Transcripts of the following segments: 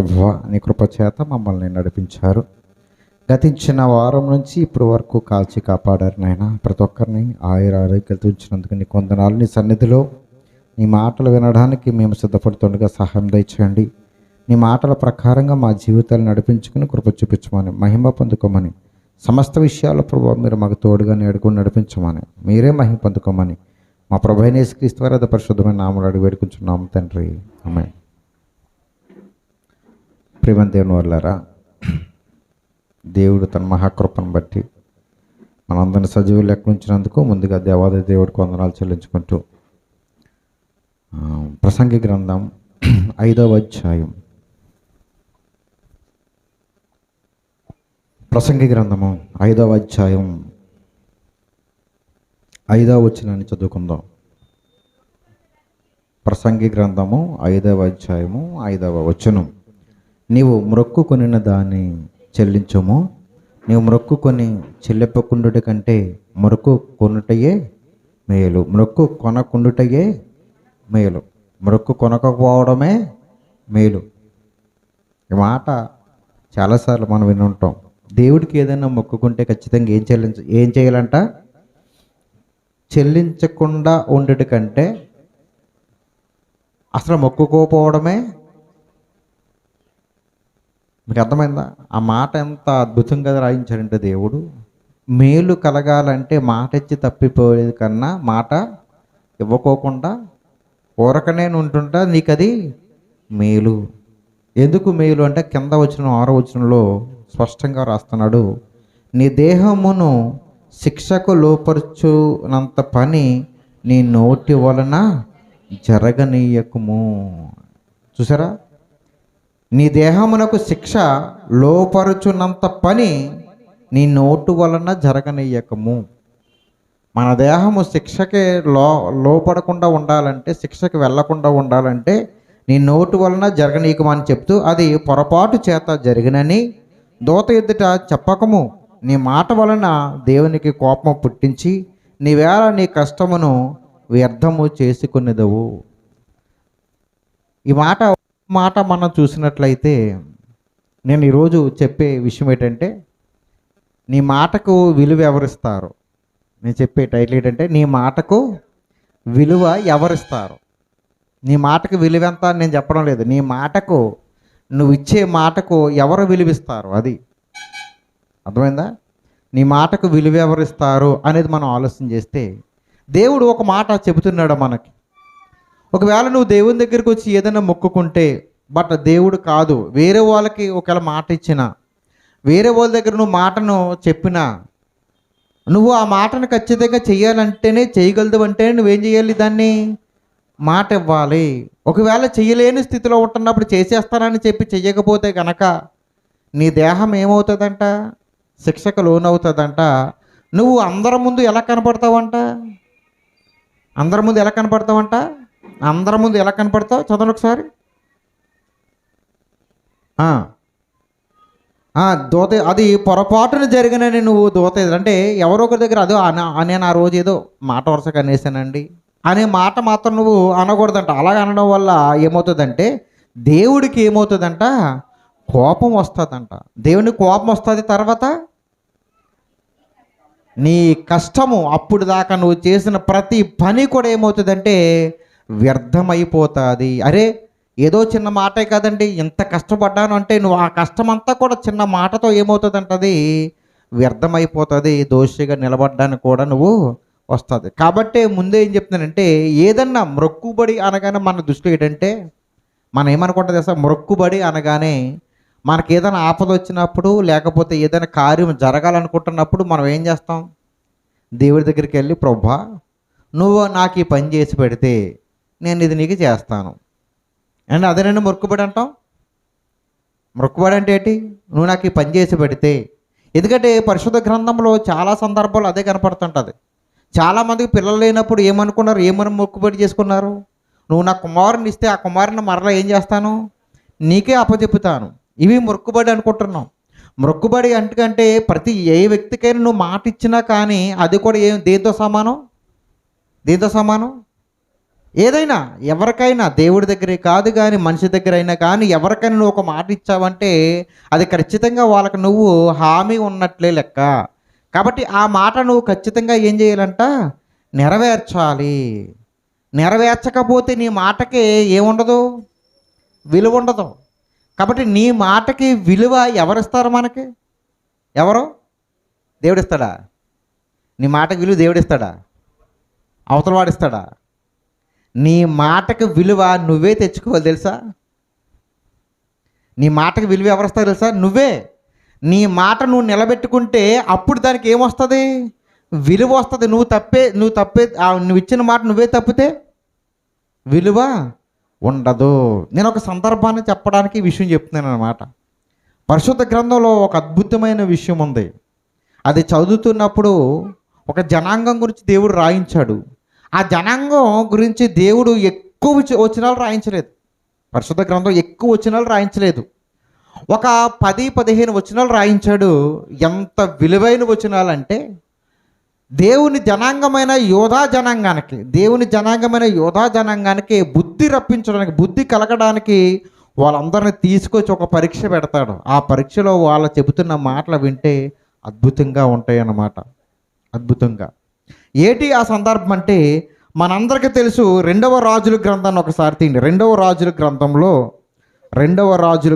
ప్రభువా నీ కృప చేత మమ్మల్ని నడిపించారు. గతించిన వారం నుంచి ఇప్పుడు వరకు కాల్చి కాపాడారు నాయన. ప్రతి ఒక్కరిని ఆరోగ్యాలతో ఉంచినందుకు నీ కొందనాలు. నీ సన్నిధిలో నీ మాటలు వినడానికి మేము సిద్ధపడుతుండగా సహాయం దయచేయండి. నీ మాటల ప్రకారంగా మా జీవితాలు నడిపించుకుని కృప చూపించమని, మహిమ పొందుకోమని, సమస్త విషయాల ప్రభువా మీరు మాకు తోడుగా నేడుకుని నడిపించమని, మీరే మహిమ పొందుకోమని మా ప్రభు అయిన యేసుక్రీస్తు వారి అతి పరిశుద్ధమైన నామములో అడిగి వేడుకుంటున్నాము తండ్రి, ఆమేన్. ప్రియమైన దేవుని వర్లారా, దేవుడు తన మహాకృపను బట్టి మనందరిని సజీవులు లెక్క ఉంచినందుకు ముందుగా దేవాది దేవుడికి వందనాలు చెల్లించుకుంటూ ప్రసంగి గ్రంథం 5వ అధ్యాయం, ప్రసంగి గ్రంథము 5వ అధ్యాయం 5వ వచనాన్ని చదువుకుందాం. ప్రసంగి గ్రంథము 5వ అధ్యాయము 5వ వచనం. నీవు మ్రొక్కుకొనిన దాన్ని చెల్లించుము. నీవు మ్రొక్కుకొని చెల్లింపకుండుట కంటే మొక్కు కొనుటయే మేలు. మొక్కు కొనకుండుటయే మేలు. మొక్కు కొనకపోవడమే మేలు. ఈ మాట చాలాసార్లు మనం విని ఉంటాం. దేవుడికి ఏదైనా మొక్కుకుంటే ఖచ్చితంగా ఏం చేయాలంట? చెల్లించకుండా ఉండట కంటే అసలు మొక్కుకోపోవడమే. మీకు అర్థమైందా? ఆ మాట ఎంత అద్భుతంగా రాయించాడంటే దేవుడు, మేలు కలగాలంటే మాట ఇచ్చి తప్పిపోయేది కన్నా మాట ఇవ్వకోకుండా ఊరకనే ఉంటుంటా నీకు అది మేలు. ఎందుకు మేలు అంటే కింద వచ్చిన 6వ వచనంలో స్పష్టంగా రాస్తున్నాడు, నీ దేహమును శిక్షకు లోపరుచునంత పని నీ నోటి వలన జరగనీయకము. చూసారా? నీ దేహమునకు శిక్ష లోపరుచున్నంత పని నీ నోటు వలన జరగనీయకము. మన దేహము శిక్షకి లోపడకుండా ఉండాలంటే, శిక్షకి వెళ్లకుండా ఉండాలంటే నీ నోటు వలన జరగనీయకమని చెప్తూ, అది పొరపాటు చేత జరిగినని దూత ఎదుట చెప్పకము. నీ మాట వలన దేవునికి కోపం పుట్టించి నీవేళ నీ కష్టమును వ్యర్థము చేసుకునేదవు. ఈ మాట మనం చూసినట్లయితే, నేను ఈరోజు చెప్పే విషయం ఏంటంటే, నీ మాటకు విలువ ఎవరిస్తారు? నేను చెప్పే టైటిల్ ఏంటంటే, నీ మాటకు విలువ ఎవరిస్తారు? నీ మాటకు విలువ ఎంత అని నేను చెప్పడం లేదు. నీ మాటకు, నువ్వు ఇచ్చే మాటకు ఎవరు విలువిస్తారు? అది అర్థమైందా? నీ మాటకు విలువ ఎవరిస్తారు అనేది మనం ఆలోచన చేస్తే, దేవుడు ఒక మాట చెబుతున్నాడు మనకి. ఒకవేళ నువ్వు దేవుని దగ్గరికి వచ్చి ఏదైనా మొక్కుకుంటే, బట్ దేవుడు కాదు, వేరే వాళ్ళకి ఒకవేళ మాట ఇచ్చినా, వేరే వాళ్ళ దగ్గర నువ్వు మాటను చెప్పినా, నువ్వు ఆ మాటను ఖచ్చితంగా చేయాలంటేనే, చేయగలదు అంటే నువ్వేం చేయాలి? దాన్ని మాట ఇవ్వాలి. ఒకవేళ చేయలేని స్థితిలో ఉంటున్నప్పుడు చేసేస్తానని చెప్పి చెయ్యకపోతే కనుక నీ దేహం ఏమవుతుందంట? శిక్షకు లోనవుతుందంట. నువ్వు అందరి ముందు ఎలా కనపడతావంట? అందరి ముందు ఎలా కనపడతావంట? అందరి ముందు ఎలా కనపడతావు? చదవండి ఒకసారి. దోత, అది పొరపాటున జరిగినని నువ్వు దోత అంటే ఎవరో ఒకరి దగ్గర అదో నేను ఆ రోజు ఏదో మాట వరుసగా అనేసానండి అనే మాట మాత్రం నువ్వు అనకూడదంట. అలాగ అనడం వల్ల ఏమవుతుందంటే, దేవుడికి ఏమవుతుందంట? కోపం వస్తుందంట. దేవునికి కోపం వస్తుంది. తర్వాత నీ కష్టము, అప్పుడు దాకా నువ్వు చేసిన ప్రతి పని కూడా ఏమవుతుందంటే వ్యర్థమైపోతుంది. అరే ఏదో చిన్న మాటే కదండి, ఇంత కష్టపడ్డాను అంటే నువ్వు ఆ కష్టమంతా కూడా చిన్న మాటతో ఏమవుతుందంట? అది వ్యర్థమైపోతుంది. దోషిగా నిలబడ్డానికి కూడా నువ్వు వస్తుంది. కాబట్టి ముందే ఏం చెప్తున్నానంటే, ఏదన్నా మొక్కుబడి అనగానే మన దృష్టిలో ఏంటంటే, మనం ఏమనుకుంటుంది అసలు? మొక్కుబడి అనగానే మనకి ఏదైనా ఆపద వచ్చినప్పుడు, లేకపోతే ఏదైనా కార్యం జరగాలనుకుంటున్నప్పుడు మనం ఏం చేస్తాం? దేవుడి దగ్గరికి వెళ్ళి, ప్రభువా నువ్వు నాకు ఈ పని చేసి పెడితే నేను ఇది నీకు చేస్తాను అండ్ అదేనండి మొక్కుబడి అంటాం. మొక్కుబడి అంటే ఏంటి? నువ్వు నాకు ఈ పని చేసి పెడితే. ఎందుకంటే పరిశుద్ధ గ్రంథంలో చాలా సందర్భాలు అదే కనపడుతుంటుంది. చాలామందికి పిల్లలు లేనప్పుడు ఏమనుకున్నారు? ఏమని మొక్కుబడి చేసుకున్నారు? నువ్వు నా కుమారుని ఇస్తే ఆ కుమారుని మరలా ఏం చేస్తాను? నీకే అప్పచెప్పుతాను. ఇవి మొక్కుబడి అనుకుంటున్నాం. మొక్కుబడి అంటే ప్రతి ఏ వ్యక్తికైనా నువ్వు మాట ఇచ్చినా కానీ అది కూడా దేంతో సమానం? దేంతో సమానం? ఏదైనా ఎవరికైనా దేవుడి దగ్గరే కాదు కానీ మనిషి దగ్గర అయినా కానీ ఎవరికైనా నువ్వు ఒక మాట ఇచ్చావంటే అది ఖచ్చితంగా వాళ్ళకి నువ్వు హామీ ఉన్నట్లే లెక్క. కాబట్టి ఆ మాట నువ్వు ఖచ్చితంగా ఏం చేయాలంట, నెరవేర్చాలి. నెరవేర్చకపోతే నీ మాటకి ఏముండదు, విలువ ఉండదు. కాబట్టి నీ మాటకి విలువ ఎవరిస్తారు మనకి? ఎవరు? దేవుడిస్తాడా? నీ మాటకి విలువ దేవుడిస్తాడా? అవతల వాడిస్తాడా? నీ మాటకు విలువ నువ్వే తెచ్చుకోవాలి తెలుసా. నీ మాటకు విలువ ఎవరిస్తారు తెలుసా? నువ్వే. నీ మాట నువ్వు నిలబెట్టుకుంటే అప్పుడు దానికి ఏమొస్తుంది, విలువ వస్తుంది. నువ్వు ఇచ్చిన మాట నువ్వే తప్పితే విలువ ఉండదు. నేను ఒక సందర్భాన్ని చెప్పడానికి ఈ విషయం చెప్తున్నాను అన్నమాట. పరిశుద్ధ గ్రంథంలో ఒక అద్భుతమైన విషయం ఉంది. అది చదువుతున్నప్పుడు ఒక జనాంగం గురించి దేవుడు రాయించాడు. ఆ జనాంగం గురించి దేవుడు ఎక్కువ వచనాలు రాయించలేదు. పరిశుద్ధ గ్రంథం ఎక్కువ వచనాలు రాయించలేదు. ఒక 10-15 వచనాలు రాయించాడు. ఎంత విలువైన వచనాలు అంటే, దేవుని జనాంగమైన యోధా జనాంగానికి బుద్ధి రప్పించడానికి, బుద్ధి కలగడానికి వాళ్ళందరిని తీసుకొచ్చి ఒక పరీక్ష పెడతాడు. ఆ పరీక్షలో వాళ్ళు చెబుతున్న మాటలు వింటే అద్భుతంగా ఉంటాయి అన్నమాట. అద్భుతంగా ఏటి ఆ సందర్భం అంటే, మనందరికీ తెలుసు 2వ రాజుల గ్రంథాన్ని ఒకసారి తీయండి. 2వ రాజుల గ్రంథంలో 2వ రాజులు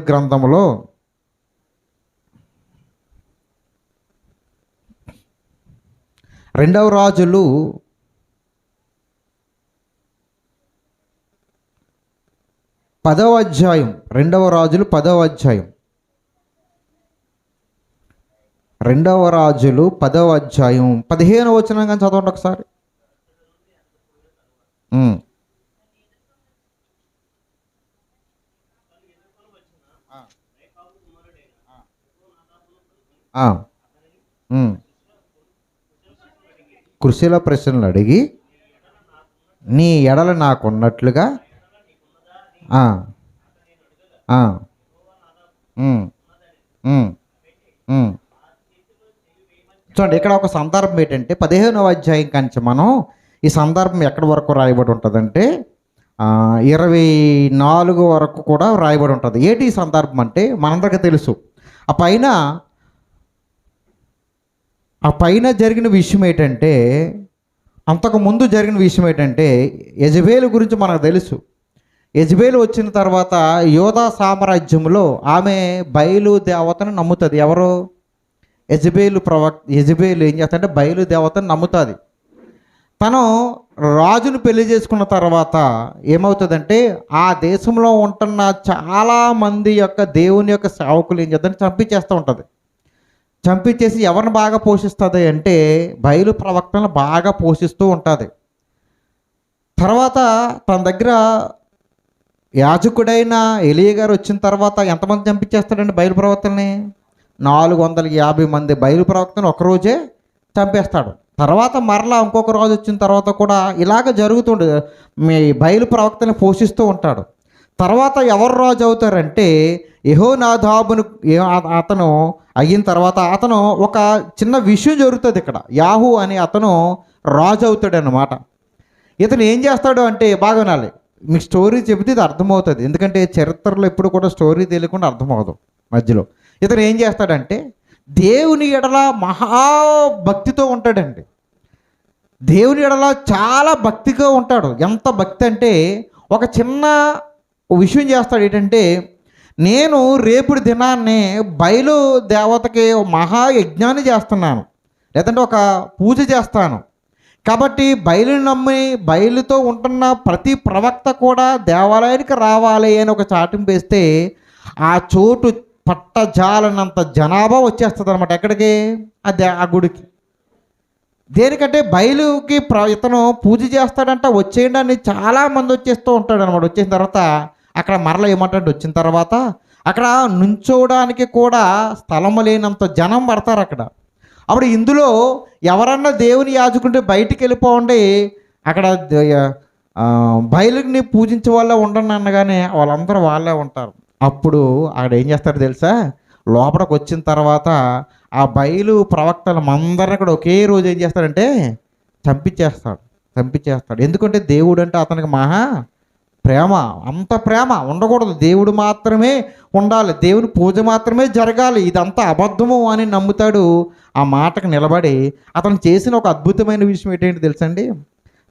10వ అధ్యాయం. 2వ రాజులు 10వ అధ్యాయం. 2వ రాజులు 10వ అధ్యాయం 15వ వచనం కానీ చదవండి ఒకసారి. కృషిల ప్రశ్నలు అడిగి నీ ఎడల నాకున్నట్లుగా చూడండి, ఇక్కడ ఒక సందర్భం ఏంటంటే 15వ అధ్యాయం కంచి మనం ఈ సందర్భం ఎక్కడి వరకు రాయబడి ఉంటుందంటే 24 వరకు కూడా రాయబడి ఉంటుంది. ఏంటి ఈ సందర్భం అంటే మనందరికీ తెలుసు. ఆ పైన జరిగిన విషయం ఏంటంటే, అంతకుముందు జరిగిన విషయం ఏంటంటే, యెజబేలు గురించి మనకు తెలుసు. యెజబేలు వచ్చిన తర్వాత యోధా సామ్రాజ్యంలో ఆమె బయలు దేవతను నమ్ముతుంది. ఎవరు? యెజబేలు ఏం చేస్తుందంటే బయలు దేవతను నమ్ముతుంది. తను రాజును పెళ్లి చేసుకున్న తర్వాత ఏమవుతుందంటే, ఆ దేశంలో ఉంటున్న చాలామంది యొక్క దేవుని యొక్క సేవకులు ఏం చేద్దాం చంపించేస్తూ ఉంటుంది. చంపించేసి ఎవరిని బాగా పోషిస్తుంది అంటే బయలు ప్రవక్తలను బాగా పోషిస్తూ ఉంటుంది. తర్వాత తన దగ్గర యాజకుడైన ఎలీయా గారు వచ్చిన తర్వాత ఎంతమంది చంపించేస్తాడండి బయలు ప్రవక్తల్ని? 450 మంది బయలు ప్రవక్తను ఒకరోజే చంపేస్తాడు. తర్వాత మరలా ఇంకొక రోజు వచ్చిన తర్వాత కూడా ఇలాగ జరుగుతుండే మీ బయలు ప్రవక్తని పోషిస్తూ ఉంటాడు. తర్వాత ఎవరు రాజు అవుతారంటే యెహోనాదాబును అతను అయిన తర్వాత అతను ఒక చిన్న విషయం జరుగుతుంది ఇక్కడ. యాహూ అని అతను రాజు అవుతాడు అన్నమాట. ఇతను ఏం చేస్తాడు అంటే బాగా వినాలి, మీకు స్టోరీ చెబితే ఇది అర్థమవుతుంది. ఎందుకంటే చరిత్రలో ఎప్పుడు కూడా స్టోరీ తెలియకుండా అర్థమవుతుంది మధ్యలో. ఇతను ఏం చేస్తాడంటే దేవుని ఎడల మహాభక్తితో ఉంటాడండి. దేవుని ఎడల చాలా భక్తిగా ఉంటాడు. ఎంత భక్తి అంటే ఒక చిన్న విషయం చేస్తాడు. ఏంటంటే, నేను రేపుడి దినాన్ని బయలు దేవతకి మహాయజ్ఞాన్ని చేస్తున్నాను, లేదంటే ఒక పూజ చేస్తాను. కాబట్టి బయలుని నమ్మి బయలుతో ఉంటున్న ప్రతి ప్రవక్త కూడా దేవాలయానికి రావాలి అని ఒక చాటింపు వేస్తే ఆ చోటు పట్టజాలనంత జనాభా వచ్చేస్తుంది అనమాట. ఎక్కడికి? ఆ గుడికి. దేనికంటే బయలుకి ఇతను పూజ చేస్తాడంట, వచ్చేయండి అని చాలామంది వచ్చేస్తూ ఉంటాడు అనమాట. వచ్చేసిన తర్వాత అక్కడ మరల ఏమంటాడు, వచ్చిన తర్వాత అక్కడ నుంచోడానికి కూడా స్థలము లేనంత జనం పడతారు అక్కడ. అప్పుడు ఇందులో ఎవరన్నా దేవుని యాజకుంటే బయటికి వెళ్ళిపోండి, అక్కడ బయలుని పూజించే వాళ్ళే ఉండండి అనగానే వాళ్ళందరూ వాళ్ళే ఉంటారు. అప్పుడు అక్కడ ఏం చేస్తారు తెలుసా? లోపలికి వచ్చిన తర్వాత ఆ బయలు ప్రవక్తలు అందరిని కూడా ఒకే రోజు ఏం చేస్తాడంటే చంపించేస్తాడు. చంపించేస్తాడు. ఎందుకంటే దేవుడు అంటే అతనికి మహా ప్రేమ. అంత ప్రేమ ఉండకూడదు, దేవుడు మాత్రమే ఉండాలి, దేవుని పూజ మాత్రమే జరగాలి, ఇదంతా అబద్ధము అని నమ్ముతాడు. ఆ మాటకు నిలబడి అతను చేసిన ఒక అద్భుతమైన విషయం ఏంటంటే తెలుసండి,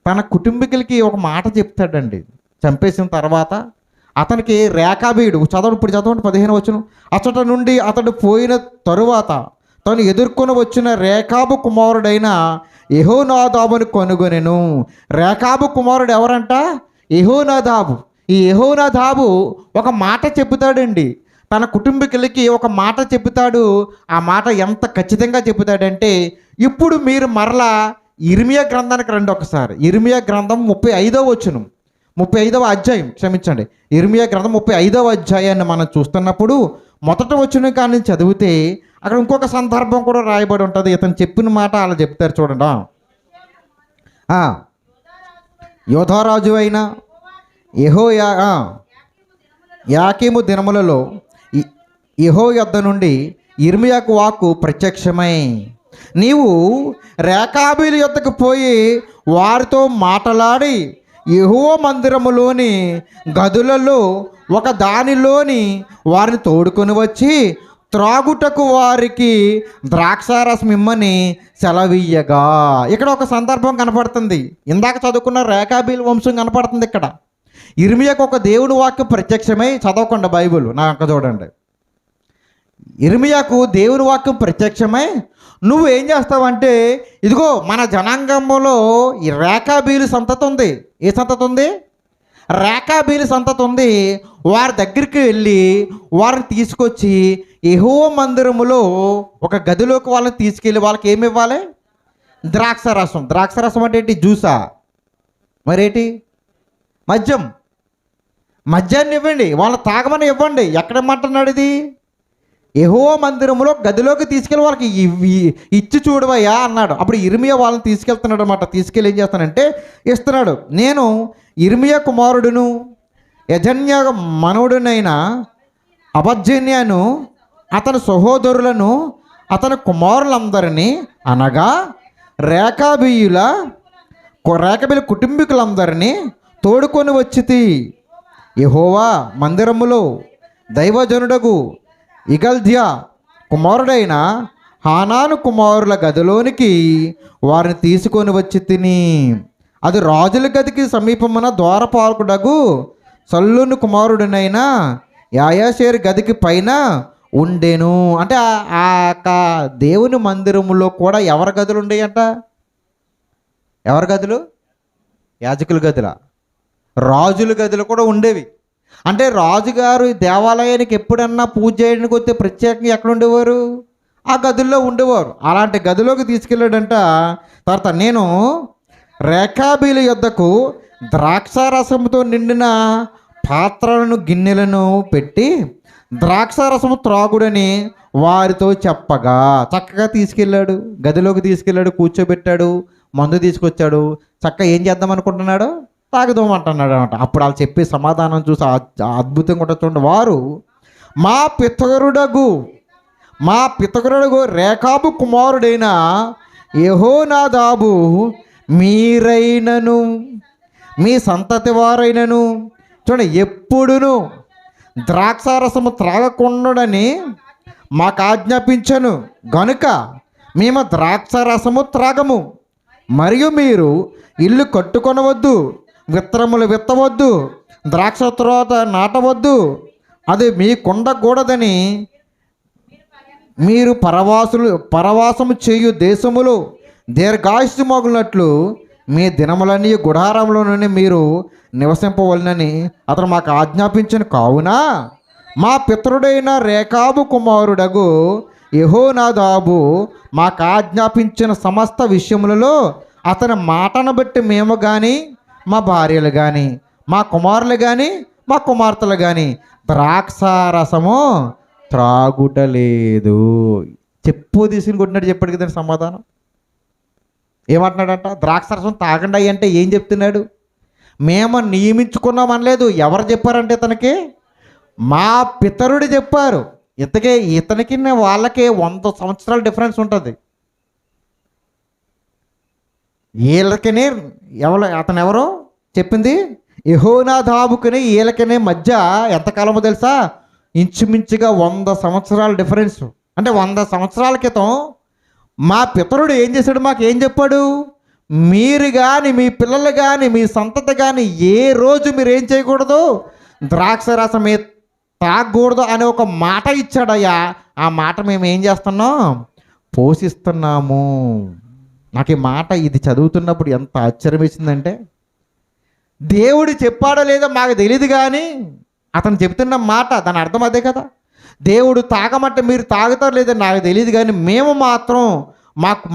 తన కుటుంబీకులకి ఒక మాట చెప్తాడండి. చంపేసిన తర్వాత అతనికి రేఖాబీయుడు చదవండి, ఇప్పుడు చదవండి 15 వచనం. అచ్చట నుండి అతడు పోయిన తరువాత తను ఎదుర్కొని వచ్చిన రేఖాబు కుమారుడైన యెహోనాదాబును కనుగొనెను. రేఖాబు కుమారుడు ఎవరంట? యెహోనాదాబు. ఈ యెహోనాదాబు ఒక మాట చెబుతాడండి, తన కుటుంబీకులకి ఒక మాట చెబుతాడు. ఆ మాట ఎంత ఖచ్చితంగా చెబుతాడంటే, ఇప్పుడు మీరు మరలా ఇర్మియా గ్రంథానికి రండి ఒకసారి. ఇర్మియా గ్రంథం 35వ వచనం, 35వ అధ్యాయం, క్షమించండి, ఇర్మియా గ్రంథం 35వ అధ్యాయాన్ని మనం చూస్తున్నప్పుడు మొదట వచనం కానీ చదివితే అక్కడ ఇంకొక సందర్భం కూడా రాయబడి ఉంటుంది. ఇతను చెప్పిన మాట అలా చెప్తారు చూడండి. యోధారాజు అయిన యాకీము దినములలో యెహో యొద్ద నుండి ఇర్మియాకు వాక్కు ప్రత్యక్షమై, నీవు రేకాబీల యొద్దకు పోయి వారితో మాట్లాడి యెహోవా మందిరములోని గదులలో ఒక దానిలోని వారిని తోడుకొని వచ్చి త్రాగుటకు వారికి ద్రాక్షారసం ఇమ్మని సెలవీయగా. ఇక్కడ ఒక సందర్భం కనపడుతుంది. ఇందాక చదువుకున్న రేకాబీల వంశం కనపడుతుంది. ఇక్కడ ఇర్మియాకు ఒక దేవుని వాక్యం ప్రత్యక్షమై, చదవకుండా బైబిల్ నాకు చూడండి, ఇర్మియాకు దేవుని వాక్యం ప్రత్యక్షమై నువ్వు ఏం చేస్తావంటే, ఇదిగో మన జనాంగంలో ఈ రేకాబీలు సంతతి ఉంది. ఏ సంతతి ఉంది? రేకాబీలు సంతతి ఉంది. వారి దగ్గరికి వెళ్ళి వారిని తీసుకొచ్చి యెహోవా మందిరములో ఒక గదిలోకి వాళ్ళని తీసుకెళ్ళి వాళ్ళకి ఏమి ఇవ్వాలి? ద్రాక్షరసం. ద్రాక్షరసం అంటే ఏంటి? జ్యూసా? మరేంటి? మద్యం. మద్యాన్ని ఇవ్వండి, వాళ్ళని తాగమని ఇవ్వండి. ఎక్కడ ఇమ్మంటున్నాడు ఇది? యెహోవా మందిరములో గదిలోకి తీసుకెళ్ళి వాళ్ళకి ఇచ్చి చూడవయ్యా అన్నాడు. అప్పుడు ఇర్మియా వాళ్ళని తీసుకెళ్తున్నాడు అనమాట. తీసుకెళ్ళి ఏం చేస్తానంటే ఇస్తున్నాడు. నేను ఇర్మియా కుమారుడును యజన్య మనవుడునైన అబజ్జన్యాను అతని సహోదరులను అతని కుమారులందరినీ, అనగా రేకాబీయుల కుటుంబీకులందరినీ తోడుకొని వచ్చితి. యెహోవా మందిరములో దైవజనుడగు ఇగల్ధ్యా కుమారుడైన హానాను కుమారుల గదిలోనికి వారిని తీసుకొని వచ్చి తిని, అది రాజుల గదికి సమీపమున ద్వారపాలకుడగు సల్లును కుమారుడినైన యాయాషేరు గదికి పైన ఉండెను. అంటే ఆ దేవుని మందిరములో కూడా ఎవరి గదులు ఉండేయంట? ఎవరి గదులు? యాజకుల గదుల, రాజుల గదులు కూడా ఉండేవి. అంటే రాజుగారు దేవాలయానికి ఎప్పుడన్నా పూజ చేయడానికి వస్తే ప్రత్యేకంగా ఎక్కడ ఉండేవారు? ఆ గదుల్లో ఉండేవారు. అలాంటి గదిలోకి తీసుకెళ్ళాడంట. తర్వాత నేను రేకాబీల యొద్దకు ద్రాక్షారసముతో నిండిన పాత్రలను గిన్నెలను పెట్టి ద్రాక్షారసము త్రాగుడని వారితో చెప్పగా, చక్కగా తీసుకెళ్ళాడు, గదిలోకి తీసుకెళ్ళాడు, కూర్చోబెట్టాడు, మందు తీసుకొచ్చాడు. చక్కగా ఏం చేద్దాం అనుకుంటున్నాడు? తాగుదామంటున్నాడు అనమాట. అప్పుడు వాళ్ళు చెప్పే సమాధానం చూసి అద్భుతంగా ఉంటుంది చూడండి. వారు మా పితరుడగు రేకాబు కుమారుడైన యెహోనాదాబు మీరైనను మీ సంతతి వారైనను చూడండి ఎప్పుడును ద్రాక్షారసము త్రాగకుండాని మాకు ఆజ్ఞాపించను గనుక మేము ద్రాక్షారసము త్రాగము. మరియు మీరు ఇల్లు కట్టుకొనవద్దు, విత్తనములు విత్తవద్దు, ద్రాక్ష తోట నాటవద్దు, అది మీకుండకూడదని మీరు పరవాసము చేయు దేశములు దీర్ఘాయుష్యమగునట్లు మీ దినములన్నీ గుడారంలోనే మీరు నివసింపవలనని అతను మాకు ఆజ్ఞాపించను. కావున మా పితరుడైన రేకాబు కుమారుడగు యెహోనాదాబు మాకు ఆజ్ఞాపించిన సమస్త విషయములలో అతని మాటను బట్టి మేము కానీ, మా భార్యలు కానీ, మా కుమారులు కానీ, మా కుమార్తెలు కానీ ద్రాక్షారసము త్రాగుటలేదు. చెప్పు తీసుకుని కొట్టినట్టు చెప్పాడు కదండి సమాధానం. ఏమంటున్నాడంట? ద్రాక్షారసం తాగండి అంటే ఏం చెప్తున్నాడు? మేము నియమించుకున్నాం అనలేదు. ఎవరు చెప్పారంటే ఇతనికి? మా పితరుడు చెప్పారు. ఇతనికి వాళ్ళకి 100 సంవత్సరాల డిఫరెన్స్ ఉంటుంది. వీళ్ళకనే అతను ఎవరో చెప్పింది, యెహోనాదాబుకుని వీళ్ళకనే మధ్య ఎంతకాలమో తెలుసా? ఇంచుమించుగా 100 సంవత్సరాల డిఫరెన్స్. అంటే 100 సంవత్సరాల క్రితం మా పితరుడు ఏం చేశాడు, మాకు ఏం చెప్పాడు? మీరు కానీ, మీ పిల్లలు కానీ, మీ సంతతి కానీ ఏ రోజు మీరు ఏం చేయకూడదు, ద్రాక్ష రసం తాగకూడదు అనే ఒక మాట ఇచ్చాడయ్యా. ఆ మాట మేము ఏం చేస్తున్నాం? పోషిస్తున్నాము. నాకు ఈ మాట ఇది చదువుతున్నప్పుడు ఎంత ఆశ్చర్యం వేసిందంటే, దేవుడు చెప్పాడో లేదో మాకు తెలియదు, కానీ అతను చెబుతున్న మాట దాని అర్థం అదే కదా. దేవుడు తాగమంటే మీరు తాగుతారు లేదో నాకు తెలియదు, కానీ మేము మాత్రం మాకు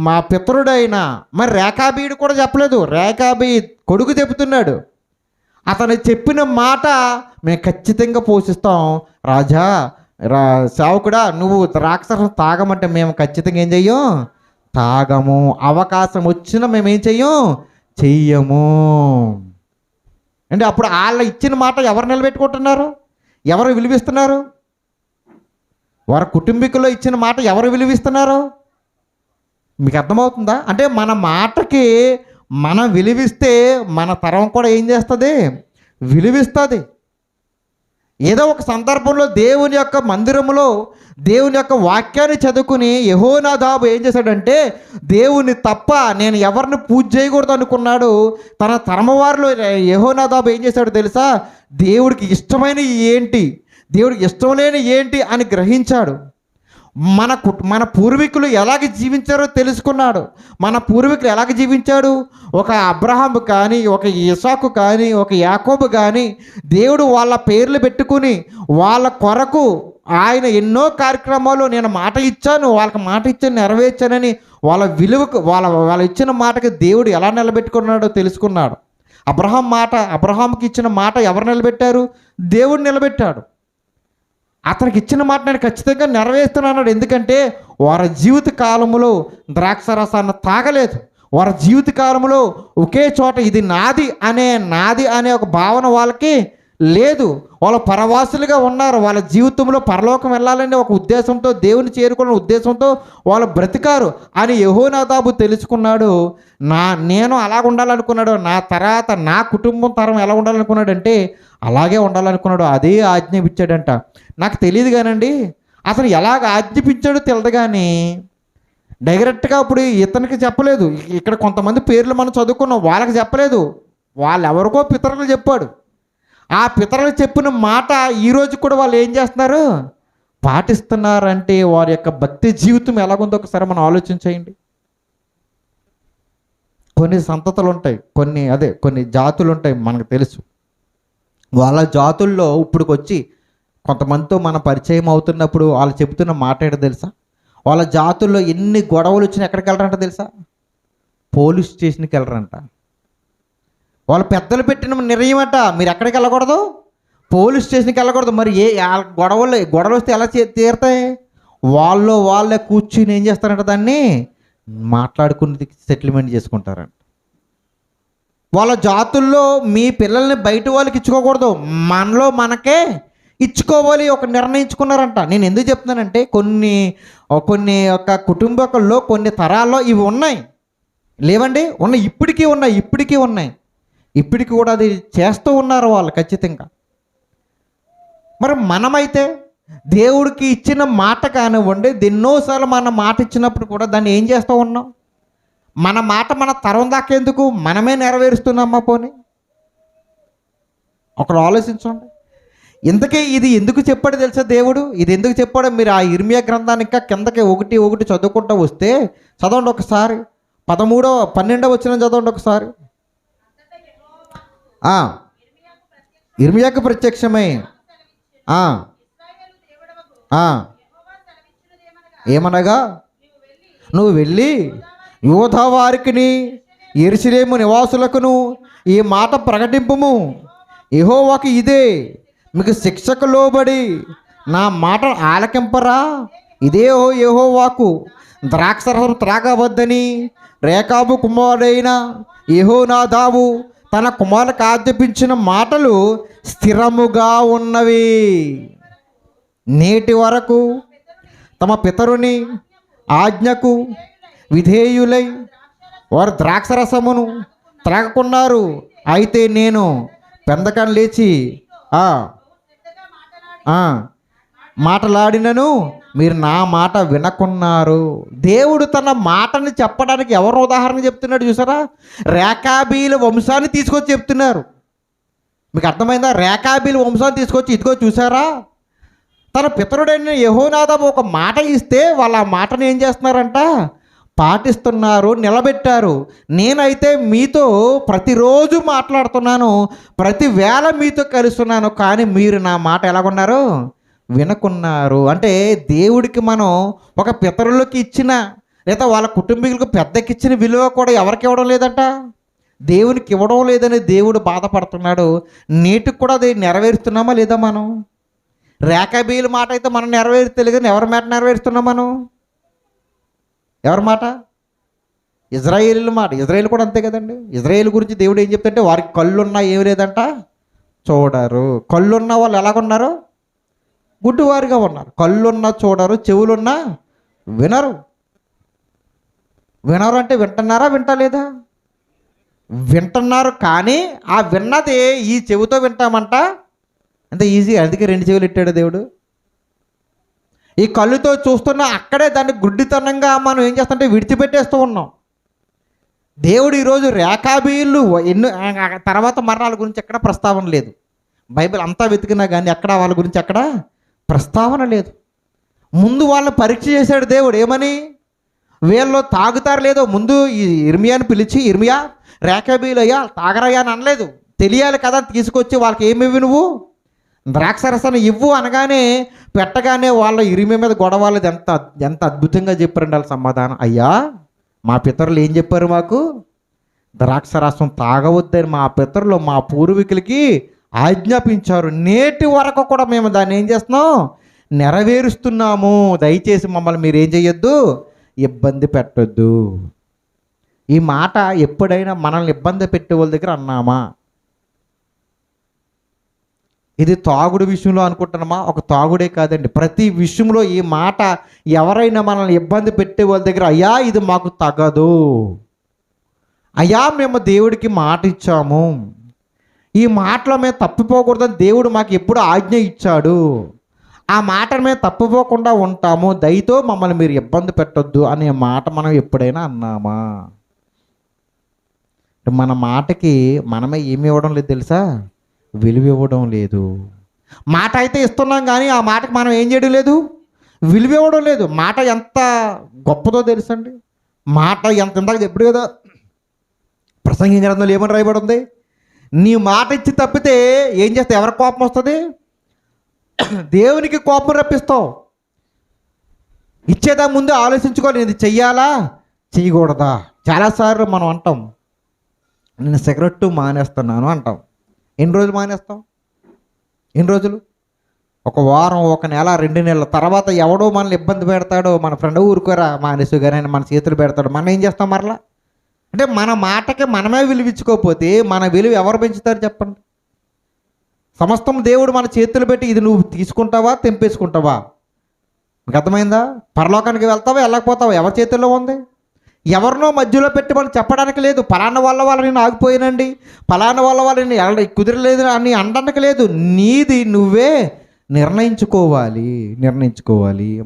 మా పితరుడైన మరి రేఖాబీడు కూడా చెప్పలేదు, రేఖాబీ కొడుకు చెబుతున్నాడు. అతను చెప్పిన మాట మేము ఖచ్చితంగా పోషిస్తాం. రాజా సేవకుడా, నువ్వు ద్రాక్షరసం తాగమంటే మేము ఖచ్చితంగా ఏం చెయ్యం? తాగము. అవకాశం వచ్చినా మేము ఏం చెయ్యము. అంటే అప్పుడు వాళ్ళ ఇచ్చిన మాట ఎవరు నిలబెట్టుకుంటున్నారు? ఎవరు విలువిస్తున్నారు? వారి కుటుంబీకుల్లో ఇచ్చిన మాట ఎవరు విలువిస్తున్నారు? మీకు అర్థమవుతుందా? అంటే మన మాటకి మనం విలువిస్తే మన తరం కూడా ఏం చేస్తుంది? విలువిస్తుంది. ఏదో ఒక సందర్భంలో దేవుని యొక్క మందిరములో దేవుని యొక్క వాక్యాన్ని చదువుకుని యెహోనాదాబు ఏం చేశాడంటే, దేవుని తప్ప నేను ఎవరిని పూజ చేయకూడదు అనుకున్నాడు. తన తరమవారిలో యెహోనాదాబు ఏం చేశాడు తెలుసా? దేవుడికి ఇష్టమైన ఏంటి, దేవుడికి ఇష్టం లేని ఏంటి అని గ్రహించాడు. మన పూర్వీకులు ఎలాగ జీవించారో తెలుసుకున్నాడు. మన పూర్వీకులు ఎలాగ జీవించాడు? ఒక అబ్రహాము కానీ, ఒక ఇసాకు కానీ, ఒక యాకోబు కానీ దేవుడు వాళ్ళ పేర్లు పెట్టుకుని వాళ్ళ కొరకు ఆయన ఎన్నో కార్యక్రమాలు, నేను మాట ఇచ్చాను, వాళ్ళకి మాట ఇచ్చాను, నెరవేర్చానని వాళ్ళ విలువకు వాళ్ళ ఇచ్చిన మాటకి దేవుడు ఎలా నిలబెట్టుకున్నాడో తెలుసుకున్నాడు. అబ్రహాంకి ఇచ్చిన మాట ఎవరు నిలబెట్టారు? దేవుడు నిలబెట్టాడు. అతనికి ఇచ్చిన మాట నేను ఖచ్చితంగా నెరవేరుస్తున్నాడు. ఎందుకంటే వారి జీవిత కాలంలో ద్రాక్షరసాన్ని తాగలేదు. వారి జీవిత కాలంలో ఒకే చోట ఇది నాది అనే ఒక భావన వాళ్ళకి లేదు. వాళ్ళు పరవాసులుగా ఉన్నారు. వాళ్ళ జీవితంలో పరలోకం వెళ్ళాలనే ఒక ఉద్దేశంతో, దేవుని చేరుకున్న ఉద్దేశంతో వాళ్ళు బ్రతికారు అని యెహోనాదాబు తెలుసుకున్నాడు. నేను అలాగ ఉండాలనుకున్నాడు. నా తర్వాత నా కుటుంబం తరం ఎలా ఉండాలనుకున్నాడు అంటే అలాగే ఉండాలనుకున్నాడు. అదే ఆజ్ఞాపించాడంట. నాకు తెలియదు కానండి, అతను ఎలాగ ఆజ్ఞాపించాడో తెలియదు, కానీ డైరెక్ట్గా ఇప్పుడు ఇతనికి చెప్పలేదు. ఇక్కడ కొంతమంది పేర్లు మనం చదువుకున్నాం, వాళ్ళకి చెప్పలేదు, వాళ్ళెవరికో పితరులు చెప్పాడు. ఆ పితరులు చెప్పిన మాట ఈరోజు కూడా వాళ్ళు ఏం చేస్తున్నారు? పాటిస్తున్నారంటే వారి యొక్క భక్తి జీవితం ఎలాగుందో ఒకసారి మనం ఆలోచించేయండి. కొన్ని సంతతులు ఉంటాయి, కొన్ని జాతులు ఉంటాయి, మనకు తెలుసు. వాళ్ళ జాతుల్లో ఇప్పుడుకి వచ్చి కొంతమందితో మన పరిచయం అవుతున్నప్పుడు వాళ్ళు చెబుతున్న మాట ఏంటో తెలుసా? వాళ్ళ జాతుల్లో ఎన్ని గొడవలు వచ్చినా ఎక్కడికి వెళ్ళరంట తెలుసా? పోలీస్ స్టేషన్కి వెళ్ళరంట. వాళ్ళ పెద్దలు పెట్టిన నిర్ణయం అంట, మీరు ఎక్కడికి వెళ్ళకూడదు, పోలీస్ స్టేషన్కి వెళ్ళకూడదు. మరి గొడవలు వస్తే ఎలా తీరుతాయి? వాళ్ళే కూర్చుని ఏం చేస్తారంట, దాన్ని మాట్లాడుకుని సెటిల్మెంట్ చేసుకుంటారంట. వాళ్ళ జాతుల్లో మీ పిల్లల్ని బయట వాళ్ళకి ఇచ్చుకోకూడదు, మనలో మనకే ఇచ్చుకోవాలి ఒక నిర్ణయించుకున్నారంట. నేను ఎందుకు చెప్తున్నానంటే కొన్ని యొక్క కుటుంబకుల్లో కొన్ని తరాల్లో ఇవి ఉన్నాయి, లేవండి, ఉన్నాయి, ఇప్పటికీ ఉన్నాయి. ఇప్పటికి కూడా అది చేస్తూ ఉన్నారు వాళ్ళు ఖచ్చితంగా. మరి మనమైతే దేవుడికి ఇచ్చిన మాట కానివ్వండి, ఎన్నోసార్లు మన మాట ఇచ్చినప్పుడు కూడా దాన్ని ఏం చేస్తూ ఉన్నాం? మన మాట మన తరం దాకేందుకు మనమే నెరవేరుస్తున్నామా? పోనీ ఒకరు ఆలోచించండి. ఇంతకీ ఇది ఎందుకు చెప్పాడు తెలుసా దేవుడు? ఇది ఎందుకు చెప్పాడో మీరు ఆ ఇర్మియా గ్రంథాన్ని ఇంకా కిందకి ఒకటి చదువుకుంటూ వస్తే చదవండి ఒకసారి. 12వ వచనం చదవండి ఒకసారి. ఇర్మియాకు ప్రత్యక్షమై ఏమనగా, నువ్వు వెళ్ళి యూదా వారికిని యెరూషలేము నివాసులకును ఈ మాట ప్రకటింపుము, యెహోవాకు ఇదే, మీకు శిక్షకు లోబడి నా మాట ఆలకింపరా? ఇదే యెహోవాకు ద్రాక్షరసం త్రాగవద్దని రేకాబు కుమారుడైన యెహోనాదాబు తన కుమారులకు ఆజ్ఞాపించిన మాటలు స్థిరముగా ఉన్నవి. నేటి వరకు తమ పితరుని ఆజ్ఞకు విధేయులై వారు ద్రాక్షరసమును త్రాగకున్నారు. అయితే నేను పెందకని లేచి ఆ ఆ, మాటలాడినను మీరు నా మాట వినకున్నారు. దేవుడు తన మాటని చెప్పడానికి ఎవరు ఉదాహరణ చెప్తున్నాడు చూసారా? రేకాబీల వంశాన్ని తీసుకొచ్చి చెప్తున్నారు. మీకు అర్థమైందా? రేకాబీల వంశాన్ని తీసుకొచ్చి ఇదిగో చూసారా, తన పితరుడైన యెహోనాదాబు ఒక మాట ఇస్తే వాళ్ళ ఆ మాటను ఏం చేస్తున్నారంట? పాటిస్తున్నారు, నిలబెట్టారు. నేనైతే మీతో ప్రతిరోజు మాట్లాడుతున్నాను, ప్రతి వేళ మీతో కలుస్తున్నాను, కానీ మీరు నా మాట ఎలాగున్నారు? వినకున్నారు. అంటే దేవుడికి మనం ఒక పితరులకి ఇచ్చిన లేదా వాళ్ళ కుటుంబీకులకు పెద్దకి ఇచ్చిన విలువ కూడా ఎవరికి ఇవ్వడం లేదంట, దేవునికి ఇవ్వడం లేదని దేవుడు బాధపడుతున్నాడు. నేటికి కూడా అది నెరవేరుస్తున్నామా లేదా? మనం రేకాబీల మాట అయితే మనం నెరవేరుతలేదు, కానీ ఎవరి మాట నెరవేరుస్తున్నాం మనం? ఎవరి మాట? ఇజ్రాయేలు మాట. ఇజ్రాయేల్ కూడా అంతే కదండి. ఇజ్రాయేల్ గురించి దేవుడు ఏం చెప్తుంటే వారికి కళ్ళున్నా ఏమి లేదంట, చూడరు. కళ్ళున్న వాళ్ళు ఎలాగున్నారు? గుడ్డివారిగా ఉన్నారు. కళ్ళున్నా చూడరు, చెవులున్నా వినరు. వినరు అంటే వింటున్నారా, వింటలేదా? వింటున్నారు, కానీ ఆ విన్నది ఈ చెవితో వింటామంట అంత ఈజీ. అందుకే 2 చెవులు ఇట్టాడు దేవుడు. ఈ కళ్ళుతో చూస్తున్నా అక్కడే దాన్ని గుడ్డితనంగా మనం ఏం చేస్తుంటే విడిచిపెట్టేస్తూ ఉన్నాం. దేవుడు ఈరోజు రేకాబీళ్ళు ఎన్నో తర్వాత మరణాల గురించి ఎక్కడ ప్రస్తావన లేదు. బైబిల్ అంతా వెతికినా కానీ ఎక్కడ వాళ్ళ గురించి ఎక్కడ ప్రస్తావన లేదు. ముందు వాళ్ళని పరీక్ష చేశాడు దేవుడు. ఏమని? వీళ్ళు తాగుతారు లేదో ముందు ఈ ఇర్మియాని పిలిచి, ఇర్మియా రేకాబీలు అయ్యా తాగరయ్యా అని అనలేదు. తెలియాలి కదా, తీసుకొచ్చి వాళ్ళకి ఏమివ్వు నువ్వు? ద్రాక్షరసాన్ని ఇవ్వు అనగానే పెట్టగానే వాళ్ళ ఇరిమి మీద గొడవలేదు. ఎంత ఎంత అద్భుతంగా చెప్పారండి వాళ్ళ సమాధానం. అయ్యా మా పితరులు ఏం చెప్పారు? మాకు ద్రాక్షరసం తాగవద్దని మా పితరులు మా పూర్వీకులకి ఆజ్ఞాపించారు. నేటి వరకు కూడా మేము దాన్ని ఏం చేస్తున్నాం? నెరవేరుస్తున్నాము. దయచేసి మమ్మల్ని మీరు ఏం చేయొద్దు, ఇబ్బంది పెట్టొద్దు. ఈ మాట ఎప్పుడైనా మనల్ని ఇబ్బంది పెట్టే వాళ్ళ దగ్గర అన్నామా? ఇది తాగుడు విషయంలో అనుకుంటున్నామా? ఒక తాగుడే కాదండి, ప్రతి విషయంలో ఈ మాట ఎవరైనా మనల్ని ఇబ్బంది పెట్టే వాళ్ళ దగ్గర, అయ్యా ఇది మాకు తగదు, అయ్యా మేము దేవుడికి మాట ఇచ్చాము, ఈ మాటలో మేము తప్పిపోకూడదని దేవుడు మాకు ఎప్పుడు ఆజ్ఞ ఇచ్చాడు, ఆ మాట మేము తప్పిపోకుండా ఉంటాము, దయతో మమ్మల్ని మీరు ఇబ్బంది పెట్టొద్దు అనే మాట మనం ఎప్పుడైనా అన్నామా? మన మాటకి మనమే ఏమి ఇవ్వడం లేదు తెలుసా? విలువ ఇవ్వడం లేదు. మాట అయితే ఇస్తున్నాం కానీ ఆ మాటకి మనం ఏం చేయడం లేదు, విలువ ఇవ్వడం లేదు. మాట ఎంత గొప్పదో తెలుసండి. మాట ఎంత ఇందాక ఎప్పుడు కదా ప్రసంగి గ్రంథంలో ఏమని రాయబడి ఉంది? నీ మాట ఇచ్చి తప్పితే ఏం చేస్తే ఎవరి కోపం వస్తుంది? దేవునికి కోపం రప్పిస్తావు. ఇచ్చేదా ముందు ఆలోచించుకోవాలి, ఇది చెయ్యాలా చెయ్యకూడదా. చాలాసార్లు మనం అంటాం, నేను సిగరెట్టు మానేస్తున్నాను అంటాం. ఎన్ని రోజులు మానేస్తాం? ఎన్ని రోజులు? ఒక వారం, ఒక నెల, 2 నెలల తర్వాత ఎవడో మనల్ని ఇబ్బంది పెడతాడో, మన ఫ్రెండ్ ఊరుకోరా మానేసు గారు మన చేతులు పెడతాడు, మనం ఏం చేస్తాం మరలా? అంటే మన మాటకి మనమే విలువించుకోకపోతే మన విలువ ఎవరు పెంచుతారు చెప్పండి? సమస్తం దేవుడు మన చేతులు పెట్టి ఇది నువ్వు తీసుకుంటావా తెంపేసుకుంటావా? మీకు అర్థమైందా? పరలోకానికి వెళ్తావా వెళ్ళకపోతావా? ఎవరి చేతుల్లో ఉంది? ఎవరినో మధ్యలో పెట్టి మనం చెప్పడానికి లేదు. పలానా వాళ్ళ నేను ఆగిపోయానండి, పలానా వాళ్ళ నేను కుదిరలేదు అని అనడానికి లేదు. నీది నువ్వే నిర్ణయించుకోవాలి.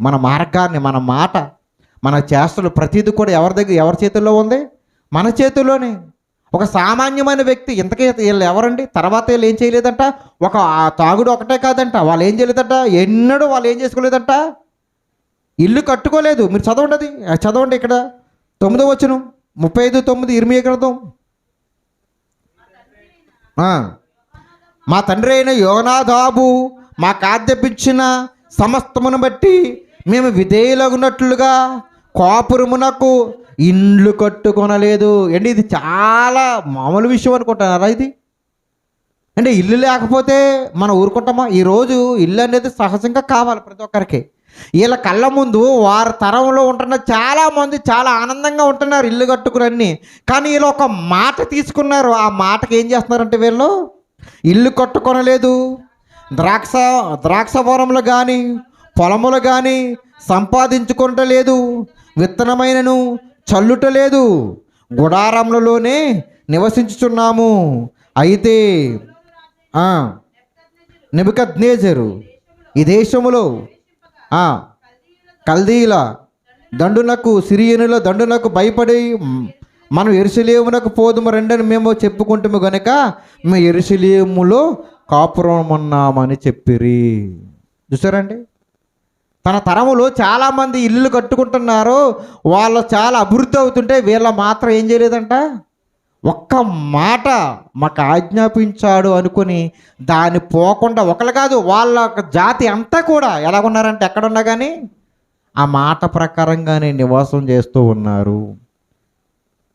మన మార్గాన్ని, మన మాట, మన చేష్టలు ప్రతిదీ కూడా ఎవరి చేతుల్లో ఉంది? మన చేతుల్లోనే. ఒక సామాన్యమైన వ్యక్తి, ఇంతకీ వీళ్ళు ఎవరండి? తర్వాత వీళ్ళు ఏం చేయలేదంట, ఒక తాగుడు ఒకటే కాదంట, వాళ్ళు ఏం చేయలేదంట, ఎన్నడూ వాళ్ళు ఏం చేసుకోలేదంట, ఇల్లు కట్టుకోలేదు. మీరు చదవండి, అది చదవండి. ఇక్కడ 9వ వచనం, 35:9 ఇర్మియా గ్రంథం. మా తండ్రి అయిన యోనాదాబు మాకు ఆజ్ఞాపించిన సమస్తమును బట్టి మేము విధేయులగునట్లుగా కోపురమునకు ఇండ్లు కట్టుకొనలేదు. అండి ఇది చాలా మామూలు విషయం అనుకుంటున్నారా? ఇది అంటే ఇల్లు లేకపోతే మనం ఊరుకుంటామా? ఈరోజు ఇల్లు అనేది సహజంగా కావాలి ప్రతి ఒక్కరికి. వీళ్ళ కళ్ళ ముందు వారి తరంలో ఉంటున్న చాలామంది చాలా ఆనందంగా ఉంటున్నారు ఇల్లు కట్టుకుని. కానీ వీళ్ళు ఒక మాట తీసుకున్నారు. ఆ మాటకి ఏం చేస్తున్నారంటే వీళ్ళు ఇల్లు కట్టుకొనలేదు, ద్రాక్షవరములు కానీ పొలములు కానీ సంపాదించుకుంటలేదు, విత్తనమైనను చల్లుట లేదు, గుడారములలోనే నివసించుచున్నాము. అయితే నెబుకద్నెజరు ఈ దేశములో కల్దీల దండునకు సిరియనుల దండునకు భయపడి మనం యెరూషలేమునకు పోదుము రండని మేము చెప్పుకుంటాము గనుక మేము యెరూషలేములో కాపురం ఉన్నామని చెప్పిరి. చూసారండి, తన తరములో చాలామంది ఇల్లు కట్టుకుంటున్నారు, వాళ్ళు చాలా అభివృద్ధి అవుతుంటే వీళ్ళ మాత్రం ఏం చేయలేదంట, ఒక్క మాట మాకు ఆజ్ఞాపించాడు అనుకుని దాన్ని పోకుండా ఒకళ్ళు కాదు వాళ్ళ జాతి అంతా కూడా ఎలాగున్నారంటే ఎక్కడున్నా కానీ ఆ మాట ప్రకారంగానే నివాసం చేస్తూ ఉన్నారు.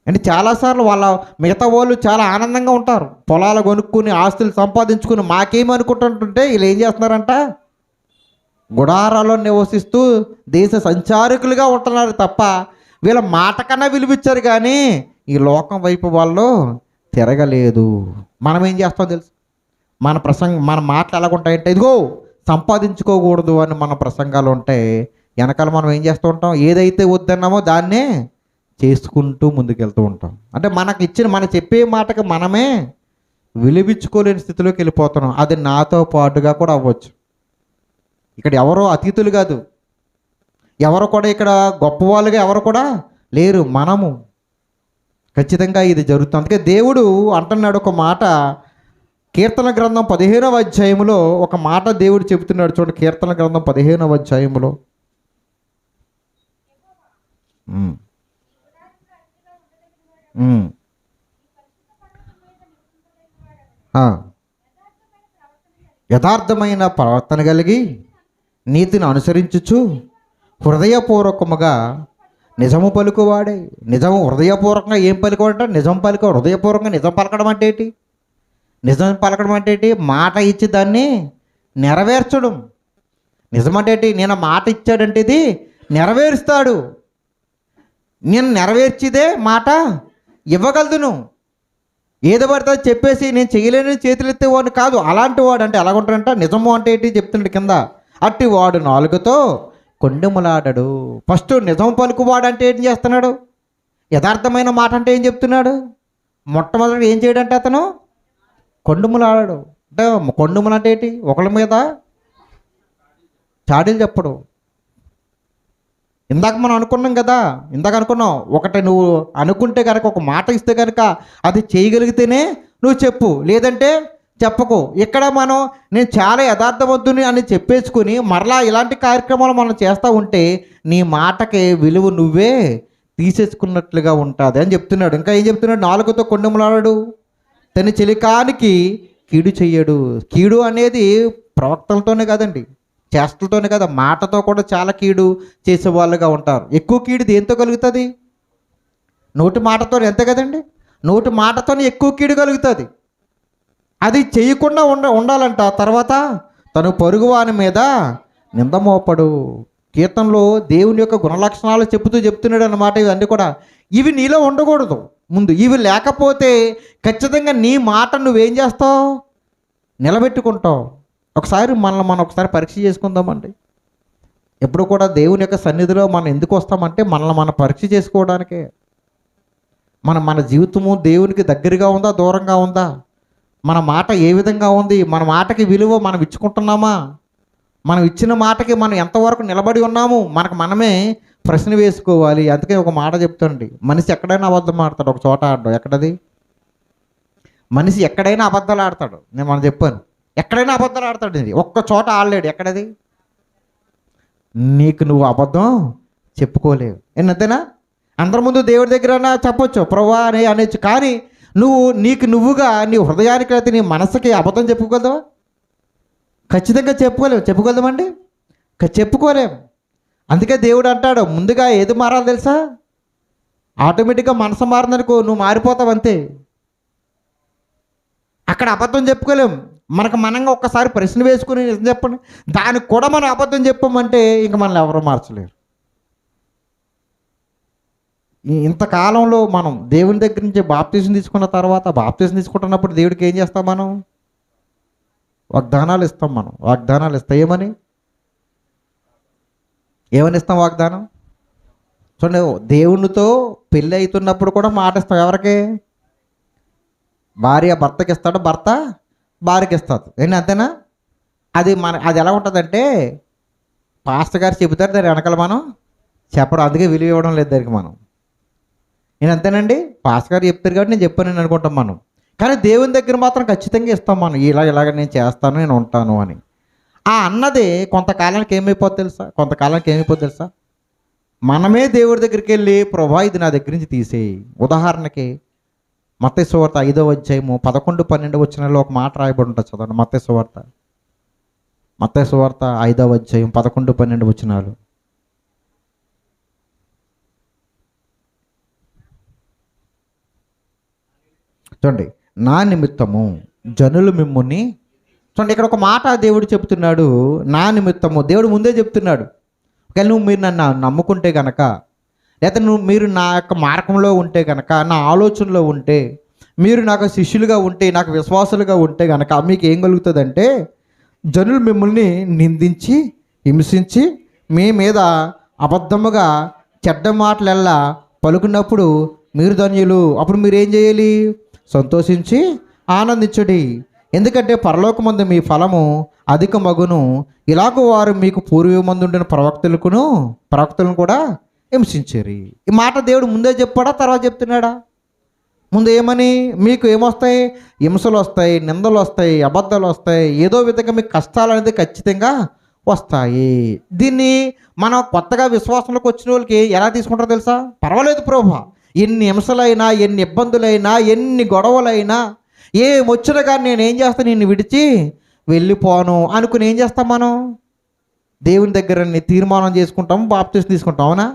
అంటే చాలాసార్లు వాళ్ళ మిగతా వాళ్ళు చాలా ఆనందంగా ఉంటారు, పొలాలు కొనుక్కుని ఆస్తులు సంపాదించుకుని మాకేమనుకుంటుంటే వీళ్ళు ఏం చేస్తున్నారంట, గుడారాల్లో నివసిస్తూ దేశ సంచారకులుగా ఉంటున్నారు తప్ప వీళ్ళ మాట కన్నా విలువిచ్చారు కానీ ఈ లోకం వైపు వాళ్ళు తిరగలేదు. మనం ఏం చేస్తాం తెలుసు, మన మాటలు ఎలాగుంటాయంటే ఇదిగో సంపాదించుకోకూడదు అని మన ప్రసంగాలు ఉంటాయి, వెనకాల మనం ఏం చేస్తూ ఉంటాం, ఏదైతే వద్దన్నామో దాన్నే చేసుకుంటూ ముందుకెళ్తూ ఉంటాం. అంటే మనం చెప్పే మాటకి మనమే విలువించుకోలేని స్థితిలోకి వెళ్ళిపోతున్నాం. అది నాతో పాటుగా కూడా అవ్వచ్చు. ఇక్కడ ఎవరో అతిథులు కాదు, ఎవరు కూడా ఇక్కడ గొప్పవాళ్ళుగా ఎవరు కూడా లేరు, మనము ఖచ్చితంగా ఇది జరుగుతుంది. అందుకే దేవుడు అంటున్నాడు ఒక మాట, కీర్తన గ్రంథం 15వ అధ్యాయంలో ఒక మాట దేవుడు చెబుతున్నాడు చూడండి. కీర్తన గ్రంథం 15వ అధ్యాయంలో యథార్థమైన ప్రవర్తన కలిగి నీతిని అనుసరించుచు హృదయపూర్వకముగా నిజము పలుకువాడే. నిజము హృదయపూర్వకంగా ఏం పలుకోవాలంటే నిజం పలుకో. హృదయపూర్వకంగా నిజం పలకడం అంటే ఏంటి, నిజం పలకడం అంటే ఏంటి, మాట ఇచ్చి దాన్ని నెరవేర్చడం. నిజం అంటే ఏంటి, నేను మాట ఇచ్చాడంటే ఇది నెరవేరుస్తాడు, నేను నెరవేర్చిదే మాట ఇవ్వగలదును. ఏదో పడితే చెప్పేసి నేను చేయలేని చేతులు ఎత్తేవాడిని కాదు. అలాంటి వాడు అంటే ఎలాగుంటాడంట, నిజము అంటే ఏంటి చెప్తుండే కింద, అట్టి వాడు నాలుగుతో కొండెములాడడు. ఫస్ట్ నిజం పలుకువాడు అంటే ఏం చేస్తున్నాడు, యథార్థమైన మాట అంటే ఏం చెప్తున్నాడు, మొట్టమొదటి ఏం చేయడంటే అతను కొండెములాడాడు. అంటే కొండెములు అంటే ఏంటి, ఒకళ్ళ మీద చాడీలు చెప్పడు. ఇందాక మనం అనుకున్నాం కదా, ఒకటి నువ్వు అనుకుంటే కనుక, ఒక మాట ఇస్తే కనుక అది చేయగలిగితేనే నువ్వు చెప్పు, లేదంటే చెప్పకు. ఇక్కడ నేను చాలా యథార్థవంతుని అని చెప్పేసుకుని మరలా ఇలాంటి కార్యక్రమాలు మనం చేస్తూ ఉంటే నీ మాటకి విలువ నువ్వే తీసేసుకున్నట్లుగా ఉంటుంది అని చెప్తున్నాడు. ఇంకా ఏం చెప్తున్నాడు, నాలుగుతో కొండెములాడు, తన చెలికానికి కీడు చెయ్యడు. కీడు అనేది ప్రవక్తలతోనే కాదండి, చేష్టలతోనే కదా, మాటతో కూడా చాలా కీడు చేసేవాళ్ళుగా ఉంటారు. ఎక్కువ కీడు దేంతో కలుగుతుంది, నోటి మాటతో. ఎంత కదండి, నోటి మాటతోనే ఎక్కువ కీడు కలుగుతుంది. అది చేయకుండా ఉండాలంట. తర్వాత తను పొరుగువాని మీద నింద మోపడు. కీర్తనలో దేవుని యొక్క గుణలక్షణాలు చెప్తున్నాడు అన్నమాట. ఇవన్నీ కూడా ఇవి నీలో ఉండకూడదు. ముందు ఇవి లేకపోతే ఖచ్చితంగా నీ మాట నువ్వేం చేస్తావు, నిలబెట్టుకుంటావు. ఒకసారి మనం ఒకసారి పరీక్ష చేసుకుందామండి. ఎప్పుడు కూడా దేవుని యొక్క సన్నిధిలో మనం ఎందుకు వస్తామంటే మనం పరీక్ష చేసుకోవడానికే. మన జీవితము దేవునికి దగ్గరగా ఉందా, దూరంగా ఉందా, మన మాట ఏ విధంగా ఉంది, మన మాటకి విలువ మనం ఇచ్చుకుంటున్నామా, మనం ఇచ్చిన మాటకి మనం ఎంతవరకు నిలబడి ఉన్నాము, మనమే ప్రశ్న వేసుకోవాలి. అందుకే ఒక మాట చెప్తాండి, మనిషి ఎక్కడైనా అబద్ధం ఆడతాడు, ఒక చోట ఆడడం. ఎక్కడది, మనిషి ఎక్కడైనా అబద్ధాలు ఆడతాడు. మనం చెప్పాను, ఎక్కడైనా అబద్ధాలు ఆడతాడు. ఇది ఒక్క చోట ఆడలేడు. ఎక్కడది, నీకు నువ్వు అబద్ధం చెప్పుకోలేవు. అంతేనా, అందరి ముందు దేవుడి దగ్గర చెప్పొచ్చు ప్రభువా అని అనొచ్చు, కానీ నీకు నువ్వుగా నీ హృదయానికి అయితే నీ మనసుకి అబద్ధం చెప్పుకోగలవా? ఖచ్చితంగా చెప్పుకోలేమండి, చెప్పుకోలేము. అందుకే దేవుడు అంటాడు, ముందుగా ఏది మారాలి తెలుసా, ఆటోమేటిక్గా మనసు మారిందనుకో నువ్వు మారిపోతావు అంతే. అక్కడ అబద్ధం చెప్పుకోలేము. మనంగా ఒక్కసారి ప్రశ్న వేసుకుని నిజం చెప్పండి, దానికి కూడా మనం అబద్ధం చెప్పామంటే ఇంక మనల్ని ఎవరు మార్చలేరు. ఇంతకాలంలో మనం దేవుని దగ్గర నుంచి బాప్తీసం తీసుకున్న తర్వాత, బాప్తీసం తీసుకుంటున్నప్పుడు దేవుడికి ఏం చేస్తాం, మనం వాగ్దానాలు ఇస్తాం. వాగ్దానాలు ఇస్తాం. ఏమని ఇస్తాం వాగ్దానం? చూడండి, దేవునితో పెళ్ళి అవుతున్నప్పుడు కూడా మాట ఇస్తాం. ఎవరికి? భార్య భర్తకి ఇస్తాడు, భర్త భార్యకి ఇస్తాడు. ఏంటి, అంతేనా? అది ఎలా ఉంటుందంటే, పాస్టర్ గారు చెబుతారు, దాని వెనకాల మనం చెప్పడం. అందుకే విలువ ఇవ్వడం లేదు దానికి మనం. నేను అంతేనండి, పాస్టర్ గారు చెప్తారు కాబట్టి నేను చెప్పాను అనుకుంటాం మనం. కానీ దేవుని దగ్గర మాత్రం ఖచ్చితంగా ఇస్తాం మనం, ఇలాగ నేను చేస్తాను, నేను ఉంటాను అని. ఆ అన్నది కొంతకాలానికి ఏమైపోద్ది తెలుసా? మనమే దేవుడి దగ్గరికి వెళ్ళి, ప్రభా ఇది నా దగ్గర నుంచి తీసేయి. ఉదాహరణకి మత్తయి సువార్త 5వ అధ్యాయము 11, 12 వచనాల్లో ఒక మాట రాయబడి ఉంటుంది, చదవండి. మత్తయి సువార్త 5వ అధ్యాయం 11, 12 వచనాలు. చూడండి, నా నిమిత్తము జనులు మిమ్ముని, చూడండి ఇక్కడ ఒక మాట దేవుడు చెప్తున్నాడు, నా నిమిత్తము. దేవుడు ముందే చెప్తున్నాడు, ఒకవేళ మీరు నన్ను నమ్ముకుంటే గనక, లేదా మీరు నా యొక్క మార్గంలో ఉంటే గనక, నా ఆలోచనలో ఉంటే, మీరు నాకు శిష్యులుగా ఉంటే, నాకు విశ్వాసులుగా ఉంటే గనక మీకు ఏం కలుగుతుందంటే, జనులు మిమ్మల్ని నిందించి హింసించి మీ మీద అబద్ధముగా చెడ్డ మాటలెల్లా పలుకున్నప్పుడు మీరు ధన్యులు. అప్పుడు మీరు ఏం చేయాలి? సంతోషించి ఆనందించుడి, ఎందుకంటే పరలోకమందు మీ ఫలము అధిక మగును. ఇలాగూ వారు మీకు పూర్వమందుండిన ప్రవక్తలను కూడా హింసించారు. ఈ మాట దేవుడు ముందే చెప్పాడా, తర్వాత చెప్తున్నాడా? ముందు ఏమని? మీకు ఏమొస్తాయి? హింసలు వస్తాయి, నిందలు వస్తాయి, అబద్ధాలు వస్తాయి, ఏదో విధంగా మీకు కష్టాలు అనేది ఖచ్చితంగా వస్తాయి. దీన్ని మనం కొత్తగా విశ్వాసంలోకి వచ్చిన వాళ్ళకి ఎలా తీసుకుంటారో తెలుసా? పర్వాలేదు ప్రభువా, ఎన్ని హింసలైనా, ఎన్ని ఇబ్బందులైనా, ఎన్ని గొడవలైనా, ఏమొచ్చినా కానీ నేనేం చేస్తాను, నిన్ను విడిచి వెళ్ళిపోను అనుకుని ఏం చేస్తాం మనం? దేవుని దగ్గర తీర్మానం చేసుకుంటాం, బాప్తిసం తీసుకుంటాం. అవునా?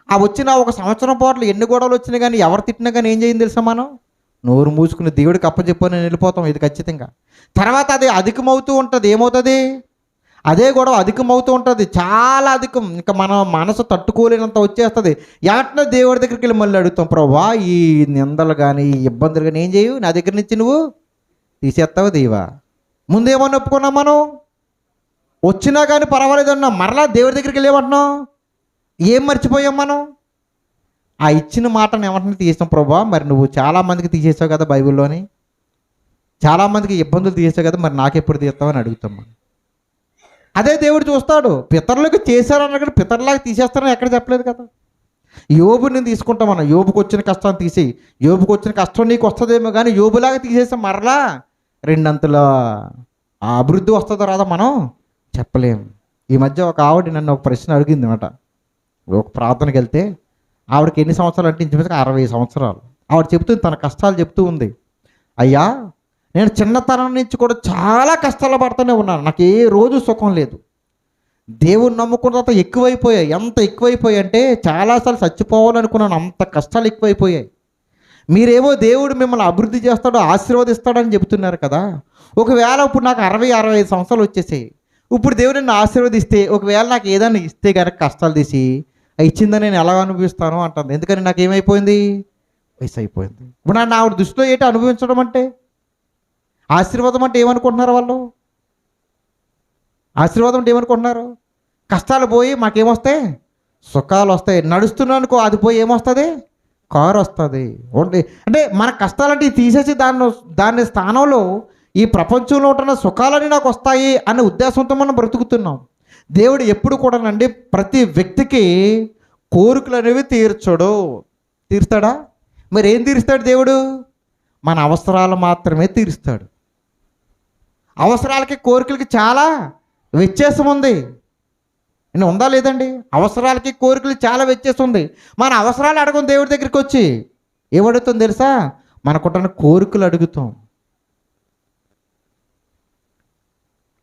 ఆ వచ్చిన ఒక సంవత్సరం పాటు ఎన్ని గొడవలు వచ్చినా కానీ, ఎవరు తిట్టినా కానీ ఏం చేయండి తెలుసా? మనం నోరు మూసుకుని దేవుడికి అప్పచెప్పని నేను వెళ్ళిపోతాం. ఇది ఖచ్చితంగా. తర్వాత అది అధికమవుతూ ఉంటుంది. ఏమవుతుంది? అదే గొడవ అధికమవుతూ ఉంటుంది, చాలా అధికం. ఇంకా మన మనసు తట్టుకోలేనంత వచ్చేస్తుంది. వెంటనే దేవుడి దగ్గరికి వెళ్ళి మళ్ళీ అడుగుతాం, ప్రభువా ఈ నిందలు కానీ, ఈ ఇబ్బందులు కానీ ఏం చేయవు, నా దగ్గర నుంచి నువ్వు తీసేస్తావు దేవా. ముందేమన్నా ఒప్పుకున్నాం మనం? వచ్చినా కానీ పర్వాలేదు అన్నాం. మరలా దేవుడి దగ్గరికి వెళ్ళేమంటున్నాం? ఏం మర్చిపోయాం మనం? ఆ ఇచ్చిన మాటను ఏమంటున్నా తీసాం. ప్రభువా మరి నువ్వు చాలామందికి తీసేసావు కదా, బైబిల్లోని చాలామందికి ఇబ్బందులు తీసేసావు కదా, మరి నాకెప్పుడు తీస్తావు అని అడుగుతాం మనం. అదే దేవుడు చూస్తాడు. పితరులకు చేశారన్న కానీ పితరులాగా తీసేస్తారని ఎక్కడ చెప్పలేదు కదా. యోబుని తీసుకుంటాం మనం. యోబుకు వచ్చిన కష్టాన్ని తీసి, యోబుకు వచ్చిన కష్టం నీకు వస్తుందేమో కానీ యోబులాగా తీసేసాం, మరలా రెండంతల అభివృద్ధి వస్తుందో రాదా మనం చెప్పలేం. ఈ మధ్య ఒక ఆవిడ నన్ను ఒక ప్రశ్న అడిగింది అన్నమాట. ఒక ప్రార్థనకి వెళ్తే ఆవిడకి ఎన్ని సంవత్సరాలు అంటే ఇంచుమించుగా 60 సంవత్సరాలు. ఆవిడ చెప్తుంది, తన కష్టాలు చెప్తూ ఉంది. అయ్యా నేను చిన్నతనం నుంచి కూడా చాలా కష్టాలు పడుతూనే ఉన్నాను, నాకు ఏ రోజు సుఖం లేదు. దేవుని నమ్ముకున్న తర్వాత ఎక్కువైపోయాయి. ఎంత ఎక్కువైపోయాయి అంటే చాలాసార్లు చచ్చిపోవాలనుకున్నాను, అంత కష్టాలు ఎక్కువైపోయాయి. మీరేమో దేవుడు మిమ్మల్ని అభివృద్ధి చేస్తాడు, ఆశీర్వదిస్తాడని చెబుతున్నారు కదా. ఒకవేళ ఇప్పుడు నాకు 60-65 సంవత్సరాలు వచ్చేసాయి. ఇప్పుడు దేవుడు నన్ను ఆశీర్వదిస్తే, ఒకవేళ నాకు ఏదైనా ఇస్తే కనుక కష్టాలు తీసి ఇచ్చిందని నేను ఎలా అనుభవిస్తాను అంటుంది. ఎందుకని నాకు ఏమైపోయింది? వయసు అయిపోయింది. ఇప్పుడు నన్ను ఆవిడ దృష్టిలో ఏంటి అనుభవించడం అంటే? ఆశీర్వాదం అంటే ఏమనుకుంటున్నారు వాళ్ళు? ఆశీర్వాదం అంటే ఏమనుకుంటున్నారు? కష్టాలు పోయి మాకేమొస్తాయి? సుఖాలు వస్తాయి. నడుస్తున్నానుకో, అది పోయి ఏమొస్తుంది? కారు వస్తుంది. అంటే మన కష్టాలంటే తీసేసి దాని స్థానంలో ఈ ప్రపంచంలో ఉంటున్న సుఖాలని నాకు వస్తాయి అనే ఉద్దేశంతో మనం బ్రతుకుతున్నాం. దేవుడు ఎప్పుడు కూడానండి ప్రతి వ్యక్తికి కోరికలు అనేవి తీరుస్తాడా? మరి ఏం తీరుస్తాడు దేవుడు? మన అవసరాలు మాత్రమే తీరుస్తాడు. అవసరాలకి కోరికలకి చాలా వ్యత్యాసం ఉంది. నేను ఉందా లేదండి? అవసరాలకి కోరికలు చాలా వ్యత్యాసం ఉంది. మన అవసరాలు అడగం దేవుడి దగ్గరికి వచ్చి ఏమడుగుతాం తెలుసా? మనకుంటున్న కోరికలు అడుగుతాం.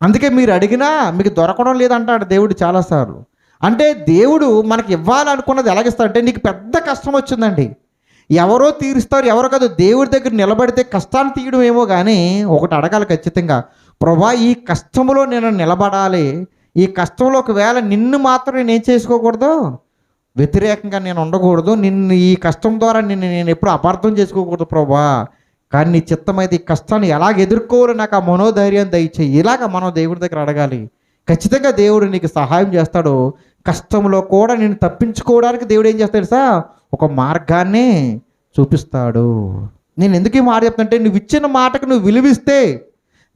అందుకే మీరు అడిగినా మీకు దొరకడం లేదంటాడు దేవుడు చాలాసార్లు. అంటే దేవుడు మనకి ఇవ్వాలనుకున్నది ఎలాగిస్తాడంటే, నీకు పెద్ద కష్టం వచ్చిందండి, ఎవరో తీరుస్తారు, ఎవరో కాదు, దేవుడి దగ్గర నిలబడితే కష్టాన్ని తీయడం ఏమో కానీ ఒకటి అడగాలి ఖచ్చితంగా, ప్రభా ఈ కష్టంలో నేను నిలబడాలి, ఈ కష్టంలో ఒకవేళ నిన్ను మాత్రం నేను ఏం చేసుకోకూడదు, వ్యతిరేకంగా నేను ఉండకూడదు, నిన్ను ఈ కష్టం ద్వారా నేను ఎప్పుడు అపార్థం చేసుకోకూడదు ప్రభా, కానీ నీ చిత్తమైతే ఈ కష్టాన్ని ఎలాగ ఎదుర్కోవాలో నాకు ఆ మనోధైర్యం దయచేయి. ఇలాగ మనం దేవుడి దగ్గర అడగాలి. ఖచ్చితంగా దేవుడు నీకు సహాయం చేస్తాడు. కష్టంలో కూడా నేను తప్పించుకోవడానికి దేవుడు ఏం చేస్తాడు తెలుసా? ఒక మార్గాన్ని చూపిస్తాడు. నేను ఎందుకు ఈ మాట చెప్తానంటే, నువ్వు ఇచ్చిన మాటకు నువ్వు విలువిస్తే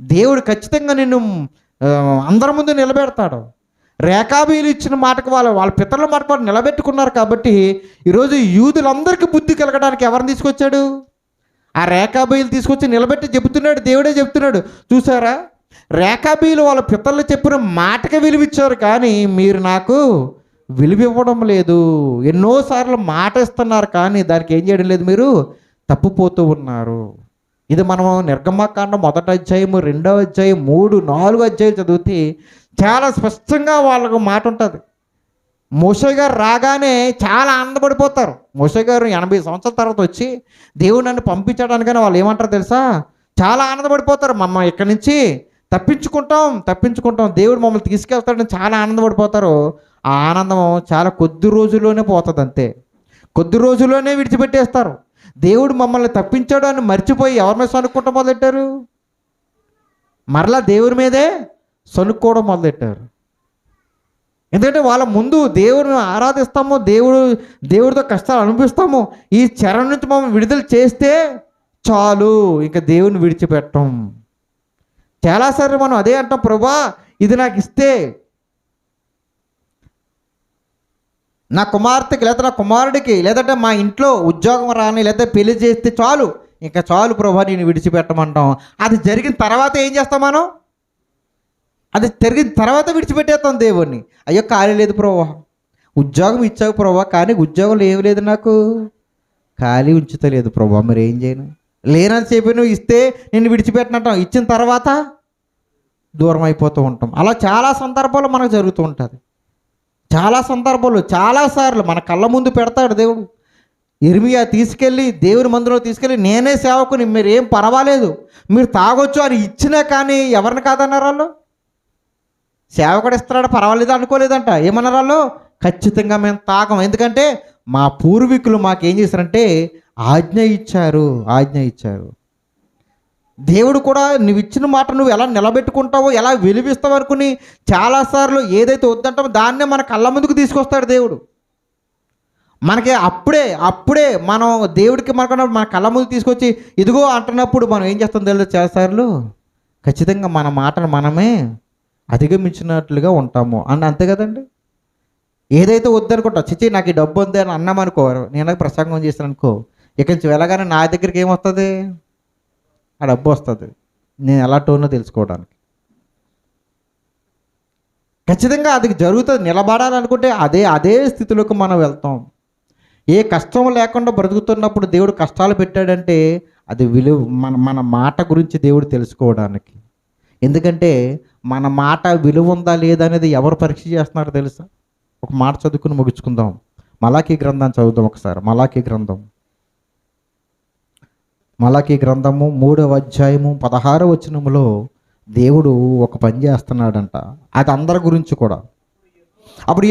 దేవుడు ఖచ్చితంగా నిన్ను అందరి ముందు నిలబెడతాడు. రేకాబీలు ఇచ్చిన మాటకు వాళ్ళ పితరుల మాటకు వాళ్ళు నిలబెట్టుకున్నారు కాబట్టి ఈరోజు యూదులందరికీ బుద్ధి కలగడానికి ఎవరిని తీసుకొచ్చాడు? ఆ రేకాబీలు తీసుకొచ్చి నిలబెట్టి చెబుతున్నాడు. దేవుడే చెప్తున్నాడు, చూసారా, రేకాబీలు వాళ్ళ పితరులు చెప్పిన మాటకి విలువిచ్చారు, కానీ మీరు నాకు విలువ ఇవ్వడం లేదు. ఎన్నోసార్లు మాట ఇస్తున్నారు, కానీ దానికి ఏం చేయడం లేదు, మీరు తప్పిపోతూ ఉన్నారు. ఇది మనం నిర్గమకాండం 1వ అధ్యాయము 2వ అధ్యాయం 3, 4 అధ్యాయాలు చదివితే చాలా స్పష్టంగా వాళ్ళకు మాట ఉంటుంది. మోషే గారు రాగానే చాలా ఆనందపడిపోతారు. మోషే గారు 80 సంవత్సరాల తర్వాత వచ్చి దేవుడు నన్ను పంపించడానికని వాళ్ళు ఏమంటారు తెలుసా? చాలా ఆనందపడిపోతారు. మమ్మ ఇక్కడి నుంచి తప్పించుకుంటాం, దేవుడు మమ్మల్ని తీసుకెళ్తాడని చాలా ఆనందపడిపోతారు. ఆ ఆనందం చాలా కొద్ది రోజుల్లోనే పోతుంది, అంతే. కొద్ది రోజుల్లోనే విడిచిపెట్టేస్తారు. దేవుడు మమ్మల్ని తప్పించాడు అని మర్చిపోయి ఎవరి మీద సనుక్కుంటూ మొదలెట్టారు? మరలా దేవుడి మీదే సనుక్కోవడం మొదలెట్టారు. ఎందుకంటే వాళ్ళ ముందు దేవుడిని ఆరాధిస్తాము, దేవుడితో కష్టాలు అనిపిస్తాము, ఈ చెర నుంచి మమ్మల్ని విడుదల చేస్తే చాలు, ఇంకా దేవుని విడిచిపెట్టం. చాలాసార్లు మనం అదే అంటాం, ప్రభా ఇది నాకు ఇస్తే, నా కుమార్తెకి లేదా నా కుమారుడికి లేదంటే మా ఇంట్లో ఉద్యోగం రాని లేదా పెళ్లి చేస్తే చాలు, ఇంకా చాలు ప్రభా నేను విడిచిపెట్టమంటాం. అది జరిగిన తర్వాత ఏం చేస్తాం మనం? అది జరిగిన తర్వాత విడిచిపెట్టేస్తాం దేవుణ్ణి. అయ్యో ఖాళీ లేదు ప్రభా, ఉద్యోగం ఇచ్చావు ప్రభా, కానీ ఉద్యోగంలో ఏమి లేదు, నాకు ఖాళీ ఉంచుతలేదు ప్రభా, మరి ఏం చేయను? లేనని చెప్పి నువ్వు ఇస్తే నేను విడిచిపెట్టనంటాం, ఇచ్చిన తర్వాత దూరం అయిపోతూ ఉంటాం. అలా చాలా సందర్భాలు మనకు జరుగుతూ ఉంటుంది. చాలా సందర్భాలు చాలాసార్లు మన కళ్ళ ముందు పెడతాడు దేవుడు. ఇర్మియా తీసుకెళ్ళి దేవుని మందిరంలో తీసుకెళ్ళి, నేనే సేవకుని, మీరు ఏం పర్వాలేదు, మీరు తాగొచ్చు అని ఇచ్చినా కానీ ఎవరిని కాదన్నారు వాళ్ళు? సేవకుడు ఇస్తున్నాడు పర్వాలేదు అనుకోలేదంట. ఏమన్నారు వాళ్ళు? ఖచ్చితంగా మేము తాగం, ఎందుకంటే మా పూర్వీకులు మాకేం చేశారంటే ఆజ్ఞ ఇచ్చారు. దేవుడు కూడా నువ్వు ఇచ్చిన మాట నువ్వు ఎలా నిలబెట్టుకుంటావో, ఎలా విలువిస్తావు అనుకుని చాలాసార్లు ఏదైతే వద్దంటామో దాన్నే మన కళ్ళ ముందుకు తీసుకొస్తాడు దేవుడు. మనకి అప్పుడే మనం దేవుడికి మన కళ్ళ ముందు తీసుకొచ్చి ఇదిగో అంటున్నప్పుడు మనం ఏం చేస్తాం తెలుసు? చాలాసార్లు ఖచ్చితంగా మన మాటను మనమే అధిగమించినట్లుగా ఉంటాము అంతే కదండి. ఏదైతే వద్దనుకుంటా, చిచ్చి నాకు ఈ డబ్బు ఉంది అని అన్నామనుకో, నేను ప్రసంగం చేస్తాను అనుకో, ఇక నుంచి వెళ్ళగానే నా దగ్గరికి ఏమొస్తుంది? ఆ డబ్బు వస్తుంది. నేను ఎలా టోనో తెలుసుకోవడానికి ఖచ్చితంగా అది జరుగుతుంది. నిలబడాలనుకుంటే అదే స్థితిలోకి మనం వెళ్తాం. ఏ కష్టం లేకుండా బ్రతుకుతున్నప్పుడు దేవుడు కష్టాలు పెట్టాడంటే అది విలువ మన మాట గురించి దేవుడు తెలుసుకోవడానికి. ఎందుకంటే మన మాట విలువ ఉందా లేదా అనేది ఎవరు పరీక్ష చేస్తున్నారో తెలుసా? ఒక మాట చదువుకుని ముగించుకుందాం. మలాకీ గ్రంథాన్ని చదువుదాం ఒకసారి. మలాకీ గ్రంథము 3వ అధ్యాయము 16వ వచనములో దేవుడు ఒక పని చేస్తున్నాడంట. అది అందరి గురించి కూడా. అప్పుడు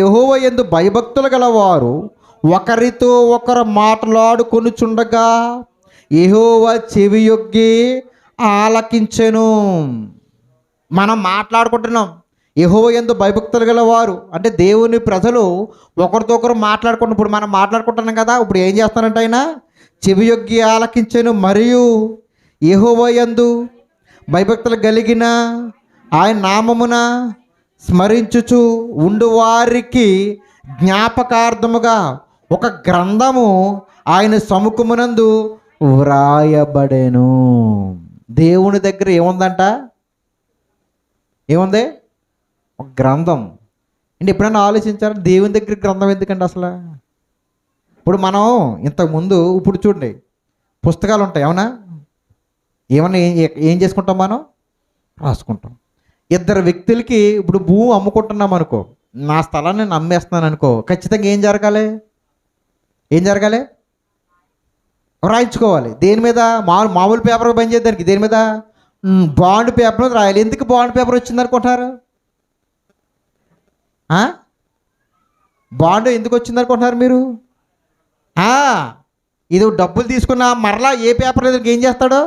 యెహోవా యందు భయభక్తులు గలవారు ఒకరితో ఒకరు మాట్లాడుకొనుచుండగా యెహోవా చెవియొగ్గి ఆలకించెను. మనం మాట్లాడుకుంటున్నాం. యెహోవా యందు భయభక్తులు గలవారు అంటే దేవుని ప్రజలు ఒకరితో ఒకరు మాట్లాడుకున్నప్పుడు మనం మాట్లాడుకుంటున్నాం కదా. ఇప్పుడు ఏం చేస్తానంటే ఆయన చెవియొగ్గి ఆలకించెను, మరియు యెహోవా యందు భయభక్తులు కలిగిన ఆయన నామమున స్మరించుచు ఉండు వారికి జ్ఞాపకార్థముగా ఒక గ్రంథము ఆయన సముఖమునందు వ్రాయబడెను. దేవుని దగ్గర ఏముందంట? ఏముంది? ఒక గ్రంథం. అంటే ఎప్పుడైనా ఆలోచించారా దేవుని దగ్గర గ్రంథం ఎందుకండి అసలు? ఇప్పుడు మనం ఇంతకుముందు ఇప్పుడు చూడండి పుస్తకాలు ఉంటాయి, ఏమన్నా ఏం చేసుకుంటాం? మనం రాసుకుంటాం. ఇద్దరు వ్యక్తులకి ఇప్పుడు భూమి అమ్ముకుంటున్నాం అనుకో, నా స్థలాన్ని నేను అమ్మేస్తున్నాను అనుకో, ఖచ్చితంగా ఏం జరగాలి? రాయించుకోవాలి. దేని మీద? మామూలు పేపర్ పని చేయడానికి దేని మీద? బాండ్ పేపర్ మీద రాయాలి. ఎందుకు బాండ్ పేపర్ వచ్చింది అనుకుంటున్నారు? బాండ్ ఎందుకు వచ్చింది అనుకుంటున్నారు మీరు? ఇది డబ్బులు తీసుకున్న మరలా ఏ పేపర్ ఏం చేస్తాడో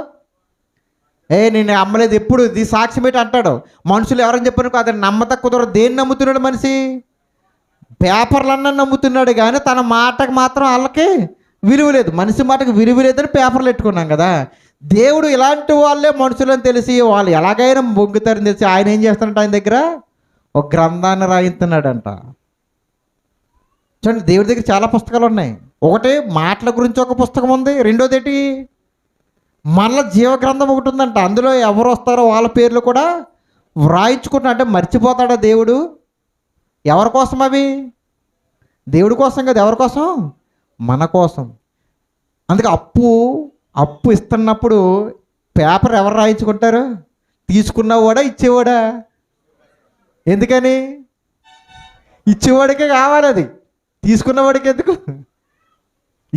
నేను అమ్మలేదు ఎప్పుడు ఇది సాక్ష్యం ఏంటి అంటాడు. మనుషులు ఎవరని చెప్పాను అది నమ్మత కుదరదు. దేన్ని నమ్ముతున్నాడు మనిషి? పేపర్లన్నా నమ్ముతున్నాడు కానీ తన మాటకు మాత్రం వాళ్ళకి విలువ లేదు. మనిషి మాటకు విలువ లేదని పేపర్లు పెట్టుకున్నాం కదా. దేవుడు ఇలాంటి వాళ్ళే మనుషులని తెలిసి వాళ్ళు ఎలాగైనా మొగ్గుతారని తెలిసి ఆయన ఏం చేస్తాడంట, ఆయన దగ్గర ఒక గ్రంథాన్ని రాయిస్తున్నాడంట. చూడండి, దేవుడి దగ్గర చాలా పుస్తకాలు ఉన్నాయి. ఒకటి మాటల గురించి ఒక పుస్తకం ఉంది, రెండోది ఏంటి, మళ్ళీ జీవగ్రంథం ఒకటి ఉందంట. అందులో ఎవరు వస్తారో వాళ్ళ పేర్లు కూడా వ్రాయించుకుంటా. అంటే మర్చిపోతాడా దేవుడు? ఎవరి కోసం అవి? దేవుడి కోసం కదా, ఎవరి కోసం? మన కోసం. అందుకే అప్పు ఇస్తున్నప్పుడు పేపర్ ఎవరు రాయించుకుంటారు? తీసుకున్నవాడా ఇచ్చేవాడా? ఎందుకని? ఇచ్చేవాడికే కావాలి అది, తీసుకున్నవాడికి ఎందుకు?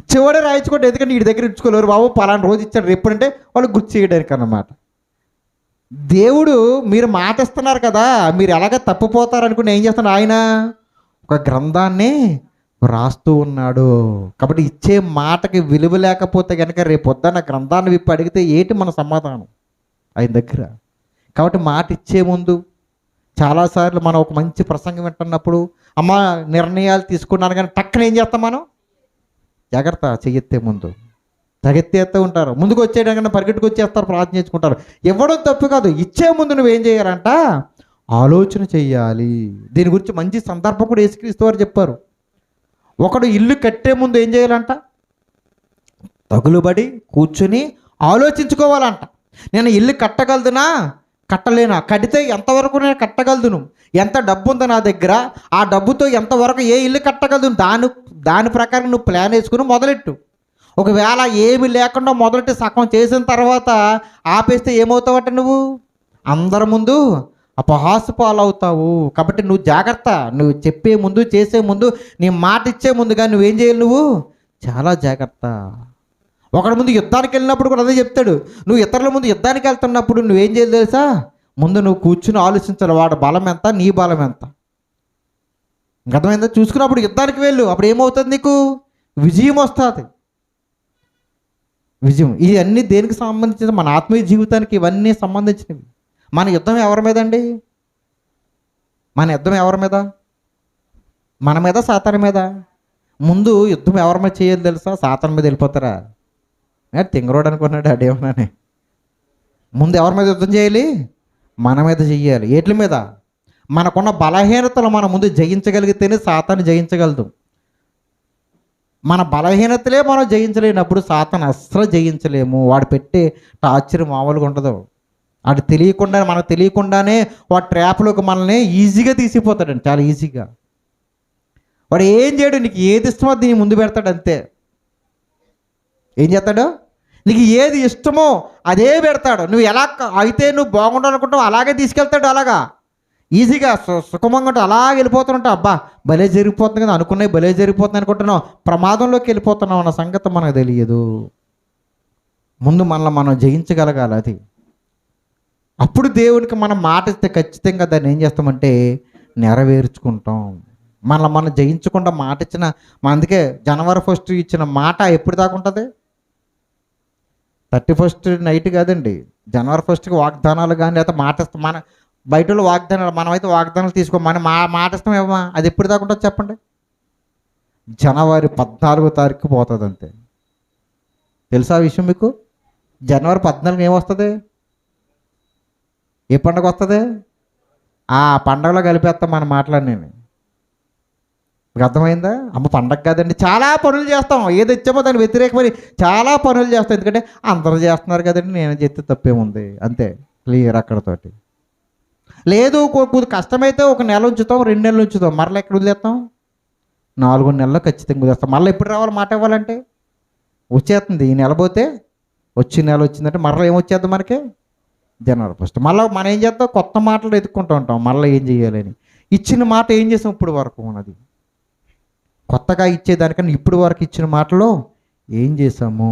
ఇచ్చేవాడే రాయించుకోండి. ఎందుకంటే వీడి దగ్గర ఇచ్చుకోలేరు బాబు, పలానా రోజు ఇచ్చాడు ఎప్పుడంటే వాళ్ళు గుర్తు చేయడానికి అన్నమాట. దేవుడు మీరు మాట ఇస్తున్నారు కదా, మీరు ఎలాగ తప్పిపోతారు అనుకుని ఏం చేస్తున్నాడు? ఆయన ఒక గ్రంథాన్ని రాస్తూ ఉన్నాడు. కాబట్టి ఇచ్చే మాటకి విలువ లేకపోతే కనుక రేపు పొద్దున్న గ్రంథాన్ని విప్పి అడిగితే ఏంటి మన సమాధానం ఆయన దగ్గర? కాబట్టి మాట ఇచ్చే ముందు చాలాసార్లు మనం ఒక మంచి ప్రసంగం వింటున్నప్పుడు అమ్మ నిర్ణయాలు తీసుకున్నాను కానీ టక్కన ఏం చేస్తాం మనం? జాగ్రత్త, చెయ్యెత్తే ముందు తగెత్తేస్తూ ఉంటారు. ముందుకు వచ్చేయడానికి పరిగెట్టుకు వచ్చేస్తారు, ప్రార్థన చేసుకుంటారు. ఇవ్వడం తప్పు కాదు, ఇచ్చే ముందు నువ్వేం చేయాలంట? ఆలోచన చెయ్యాలి. దీని గురించి మంచి సందర్భం కూడా యేసుక్రీస్తు వారు చెప్పారు. ఒకడు ఇల్లు కట్టే ముందు ఏం చేయాలంట? తగులుబడి కూర్చుని ఆలోచించుకోవాలంట. నేను ఇల్లు కట్టగలదునా కట్టలేనా, కడితే ఎంతవరకు నేను కట్టగలదును, ఎంత డబ్బు ఉందో నా దగ్గర, ఆ డబ్బుతో ఎంతవరకు ఏ ఇల్లు కట్టగలదు, దాని ప్రకారం నువ్వు ప్లాన్ వేసుకుని మొదలెట్టు. ఒకవేళ ఏమి లేకుండా మొదలెట్టి సగం చేసిన తర్వాత ఆపేస్తే ఏమవుతావట? నువ్వు అందరి ముందు అపహాస్యపాలవుతావు. కాబట్టి నువ్వు జాగ్రత్త. నువ్వు చెప్పే ముందు, చేసే ముందు, నీ మాట ఇచ్చే ముందుగా నువ్వేం చేయాలి? నువ్వు చాలా జాగ్రత్త. ఒకడి ముందు యుద్ధానికి వెళ్ళినప్పుడు కూడా అదే చెప్తాడు. నువ్వు ఇతరుల ముందు యుద్ధానికి వెళ్తున్నప్పుడు నువ్వేం చేయాలి తెలుసా? ముందు నువ్వు కూర్చుని ఆలోచించాలి, వాడు బలం ఎంత, నీ బలం ఎంత. అర్థమైందా? చూసుకున్నప్పుడు యుద్ధానికి వెళ్ళు, అప్పుడు ఏమవుతుంది? నీకు విజయం వస్తుంది. విజయం. ఇవన్నీ దేనికి సంబంధించిన? మన ఆత్మీయ జీవితానికి ఇవన్నీ సంబంధించినవి. మన యుద్ధం ఎవరి మీద అండి? మన యుద్ధం ఎవరి మీద? మన మీద, సాతాను మీద. ముందు యుద్ధం ఎవరి మీద చేయాలి తెలుసా? సాతాను మీద వెళ్ళిపోతారా? తింగరోడు అనుకున్నాడు అడేమోనని. ముందు ఎవరి మీద యుద్ధం చేయాలి? మన మీద చెయ్యాలి. ఏట్ల మీద? మనకున్న బలహీనతలు మనం ముందు జయించగలిగితేనే సాతాను జయించగలదు. మన బలహీనతలే మనం జయించలేనప్పుడు సాతాను అస్సలు జయించలేము. వాడు పెట్టే టార్చర్ మామూలుగా ఉండదు. వాడు తెలియకుండా, మనకు తెలియకుండానే వాడు ట్రాప్లోకి మనల్ని ఈజీగా తీసిపోతాడండి, చాలా ఈజీగా. వాడు ఏం చేయడు, నీకు ఏది ఇష్టమో దీన్ని ముందు పెడతాడు అంతే. ఏం చేస్తాడు? నీకు ఏది ఇష్టమో అదే పెడతాడు. నువ్వు ఎలా అయితే నువ్వు బాగుండాలనుకుంటావు అలాగే తీసుకెళ్తాడు. అలాగా ఈజీగా సుఖమంగా అలాగే వెళ్ళిపోతుంటావు. అబ్బా భలే జరిగిపోతుంది కదా, అనుకున్నవి భలే జరిగిపోతుంది అనుకుంటున్నావు, ప్రమాదంలోకి వెళ్ళిపోతున్నావు అన్న సంగతి మనకు తెలియదు. ముందు మనల్ని మనం జయించగలగాలి. అది అప్పుడు దేవునికి మనం మాట ఇస్తే ఖచ్చితంగా దాన్ని ఏం చేస్తామంటే నెరవేర్చుకుంటాం. మనం జయించకుండా మాట ఇచ్చిన, అందుకే జనవరి 1 ఇచ్చిన మాట ఎప్పుడు దాకా ఉంటుంది? 31 నైట్ కాదండి. జనవరి 1కి వాగ్దానాలు కానీ లేకపోతే మాట ఇస్తాం. మన బయట వాగ్దానాలు, మనమైతే వాగ్దానాలు తీసుకో, మనం మాట ఇస్తాం ఏమో, అది ఎప్పుడు దాకా ఉంటుంది చెప్పండి? జనవరి 14వ తారీఖు పోతుంది అంతే. తెలుసా ఆ విషయం మీకు? జనవరి 14 ఏమొస్తుంది? ఏ పండుగ వస్తుంది? ఆ పండగలో కలిపేస్తాం మన మాటలన్నీ. మీకు అర్థమైందా? అమ్మ పండగ కాదండి, చాలా పనులు చేస్తాం. ఏది ఇచ్చామో దాన్ని వ్యతిరేకమని చాలా పనులు చేస్తాం. ఎందుకంటే అందరూ చేస్తున్నారు కదండి, నేను చేస్తే తప్పేముంది, అంతే. క్లియర్ అక్కడతోటి. లేదు కష్టమైతే 1 నెల ఉంచుతాం, 2 నెలలు ఉంచుతాం, మరలా ఎక్కడ వదిలేస్తాం? 4 నెలల్లో ఖచ్చితంగా వదిలేస్తాం. మళ్ళీ ఎప్పుడు రావాలి మాట ఇవ్వాలంటే? వచ్చేస్తుంది. ఈ నెల పోతే వచ్చే నెల వచ్చిందంటే మరలా ఏమొచ్చేద్దాం మనకి? జనవరి 1. మళ్ళీ మనం ఏం చేద్దాం? కొత్త మాటలు ఎత్తుక్కుంటూ ఉంటాం. మళ్ళీ ఏం చేయాలని ఇచ్చిన మాట ఏం చేసాం ఇప్పుడు వరకు ఉన్నది. కొత్తగా ఇచ్చేదానికన్నా ఇప్పుడు వరకు ఇచ్చిన మాటలో ఏం చేసాము?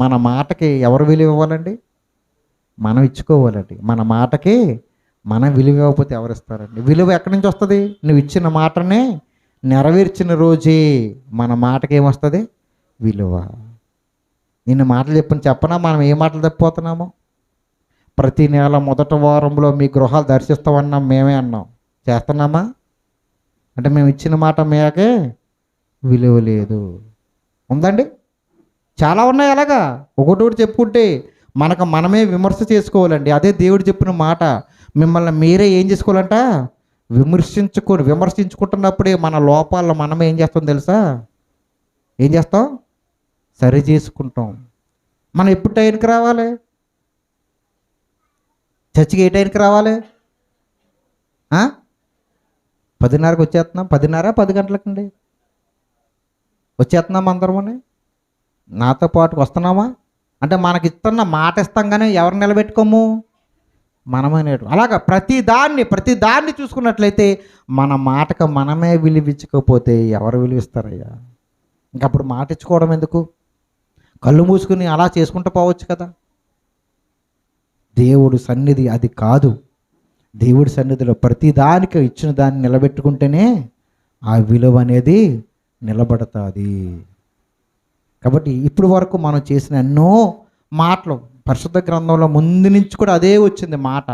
మన మాటకి ఎవరు విలువ ఇవ్వాలండి? మనం ఇచ్చుకోవాలండి. మన మాటకి మనం విలువ ఇవ్వకపోతే ఎవరు ఇస్తారండి? విలువ ఎక్కడి నుంచి వస్తుంది? నువ్వు ఇచ్చిన మాటనే నెరవేర్చిన రోజే మన మాటకి ఏమొస్తుంది? విలువ. నిన్ను మాటలు చెప్పనా మనం ఏ మాటలు తప్పిపోతున్నామో? ప్రతి నెల మొదటి వారంలో మీ గృహాలు దర్శిస్తామన్నాం, మేమే అన్నాం. చేస్తున్నామా? అంటే మేము ఇచ్చిన మాట మీకే విలువ లేదు. ఉందండి, చాలా ఉన్నాయి అలాగా. ఒకటి చెప్పుకుంటే మనకు మనమే విమర్శ చేసుకోవాలండి. అదే దేవుడు చెప్పిన మాట. మిమ్మల్ని మీరే ఏం చేసుకోవాలంట? విమర్శించుకుంటున్నప్పుడే మన లోపాలను మనమే ఏం చేస్తాం తెలుసా? ఏం చేస్తాం? సరి చేసుకుంటాం. మనం ఎప్పుడు టైంకి రావాలి? చర్చికి ఏ టైంకి రావాలి? 10:30కి వచ్చేస్తున్నాం. 10:30, 10 గంటలకండి వచ్చేస్తున్నాం అందరమని. నాతో పాటు వస్తున్నామా? అంటే మనకి ఇస్తున్న మాట ఇస్తాం కానీ ఎవరు నిలబెట్టుకోము? మనమే అలాగా ప్రతి దాన్ని చూసుకున్నట్లయితే మన మాటకు మనమే విలువించకపోతే ఎవరు విలువిస్తారయ్యా? ఇంకప్పుడు మాట ఇచ్చుకోవడం ఎందుకు? కళ్ళు మూసుకుని అలా చేసుకుంటూ పోవచ్చు కదా. దేవుడి సన్నిధి అది కాదు. దేవుడి సన్నిధిలో ప్రతి దానికి ఇచ్చిన దాన్ని నిలబెట్టుకుంటేనే ఆ విలువ అనేది నిలబడుతుంది. కాబట్టి ఇప్పుడు వరకు మనం చేసిన ఎన్నో మాటలు పరిశుద్ధ గ్రంథంలో ముందు నుంచి కూడా అదే వచ్చింది మాట.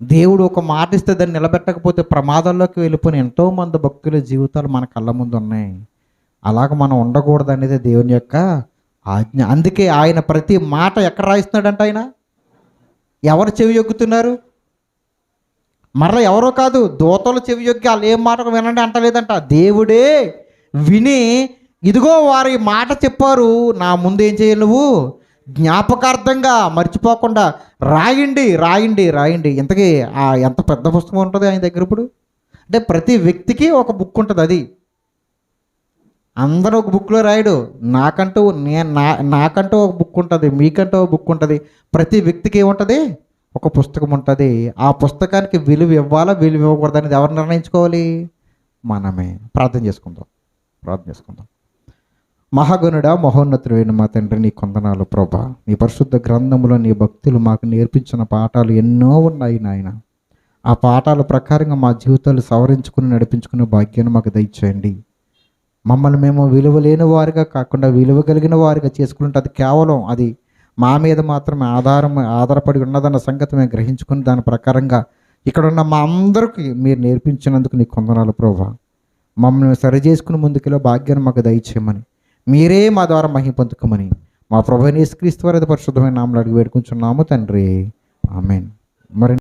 దేవుడు ఒక మాట ఇస్తే దాన్ని నిలబెట్టకపోతే ప్రమాదంలోకి వెళ్ళిపోయిన ఎంతోమంది భక్తుల జీవితాలు మన కళ్ళ ముందు ఉన్నాయి. అలాగ మనం ఉండకూడదు అనేది దేవుని యొక్క ఆజ్ఞ. అందుకే ఆయన ప్రతి మాట ఎక్కడ రాయిస్తున్నాడంట? ఆయన ఎవరు చెవి యొక్కుతున్నారు? మరలా ఎవరో కాదు, దూతలు చెవి యొక్కి వాళ్ళు ఏం మాట వినండి అంటలేదంట. దేవుడే విని ఇదిగో వారి మాట చెప్పారు, నా ముందు ఏం చేయాలి? నువ్వు జ్ఞాపకార్థంగా మర్చిపోకుండా రాయండి రాయండి రాయండి. ఇంతకీ ఎంత పెద్ద పుస్తకం ఉంటుంది ఆయన దగ్గర ఇప్పుడు? అంటే ప్రతి వ్యక్తికి ఒక బుక్ ఉంటుంది. అది అందరూ ఒక బుక్లో రాయడు. నాకంటూ ఒక బుక్ ఉంటుంది, మీకంటూ ఒక బుక్ ఉంటుంది. ప్రతి వ్యక్తికి ఏముంటుంది? ఒక పుస్తకం ఉంటుంది. ఆ పుస్తకానికి విలువ ఇవ్వాలా విలువ ఇవ్వకూడదు అనేది ఎవరు నిర్ణయించుకోవాలి? మనమే. ప్రార్థన చేసుకుందాం. మహాగణుడా, మహోన్నతుడైన మా తండ్రి, నీ కొందనాలు ప్రభా. నీ పరిశుద్ధ గ్రంథంలో నీ భక్తులు మాకు నేర్పించిన పాఠాలు ఎన్నో ఉన్నాయి నాయన. ఆ పాఠాల ప్రకారంగా మా జీవితాలు సవరించుకుని నడిపించుకునే భాగ్యాన్ని మాకు దయచేయండి. మమ్మల్ని మేము విలువ లేని వారిగా కాకుండా విలువ కలిగిన వారిగా చేసుకుంటే అది కేవలం అది మా మీద మాత్రమే ఆధారపడి ఉన్నదన్న సంగతి మేము గ్రహించుకుని దాని ప్రకారంగా ఇక్కడున్న మా అందరికీ మీరు నేర్పించినందుకు నీ కొందనాలు ప్రభా. మమ్మల్ని సరి చేసుకుని ముందుకెళ్ళే భాగ్యాన్ని మాకు దయచేయమని, మీరే మా ద్వారా మహిమ పొందుకోమని మా ప్రభువైన యేసుక్రీస్తు వారి పరిశుద్ధమైన నామములో అడిగి వేడుకుంటున్నాము తండ్రి. ఆమేన్. మరి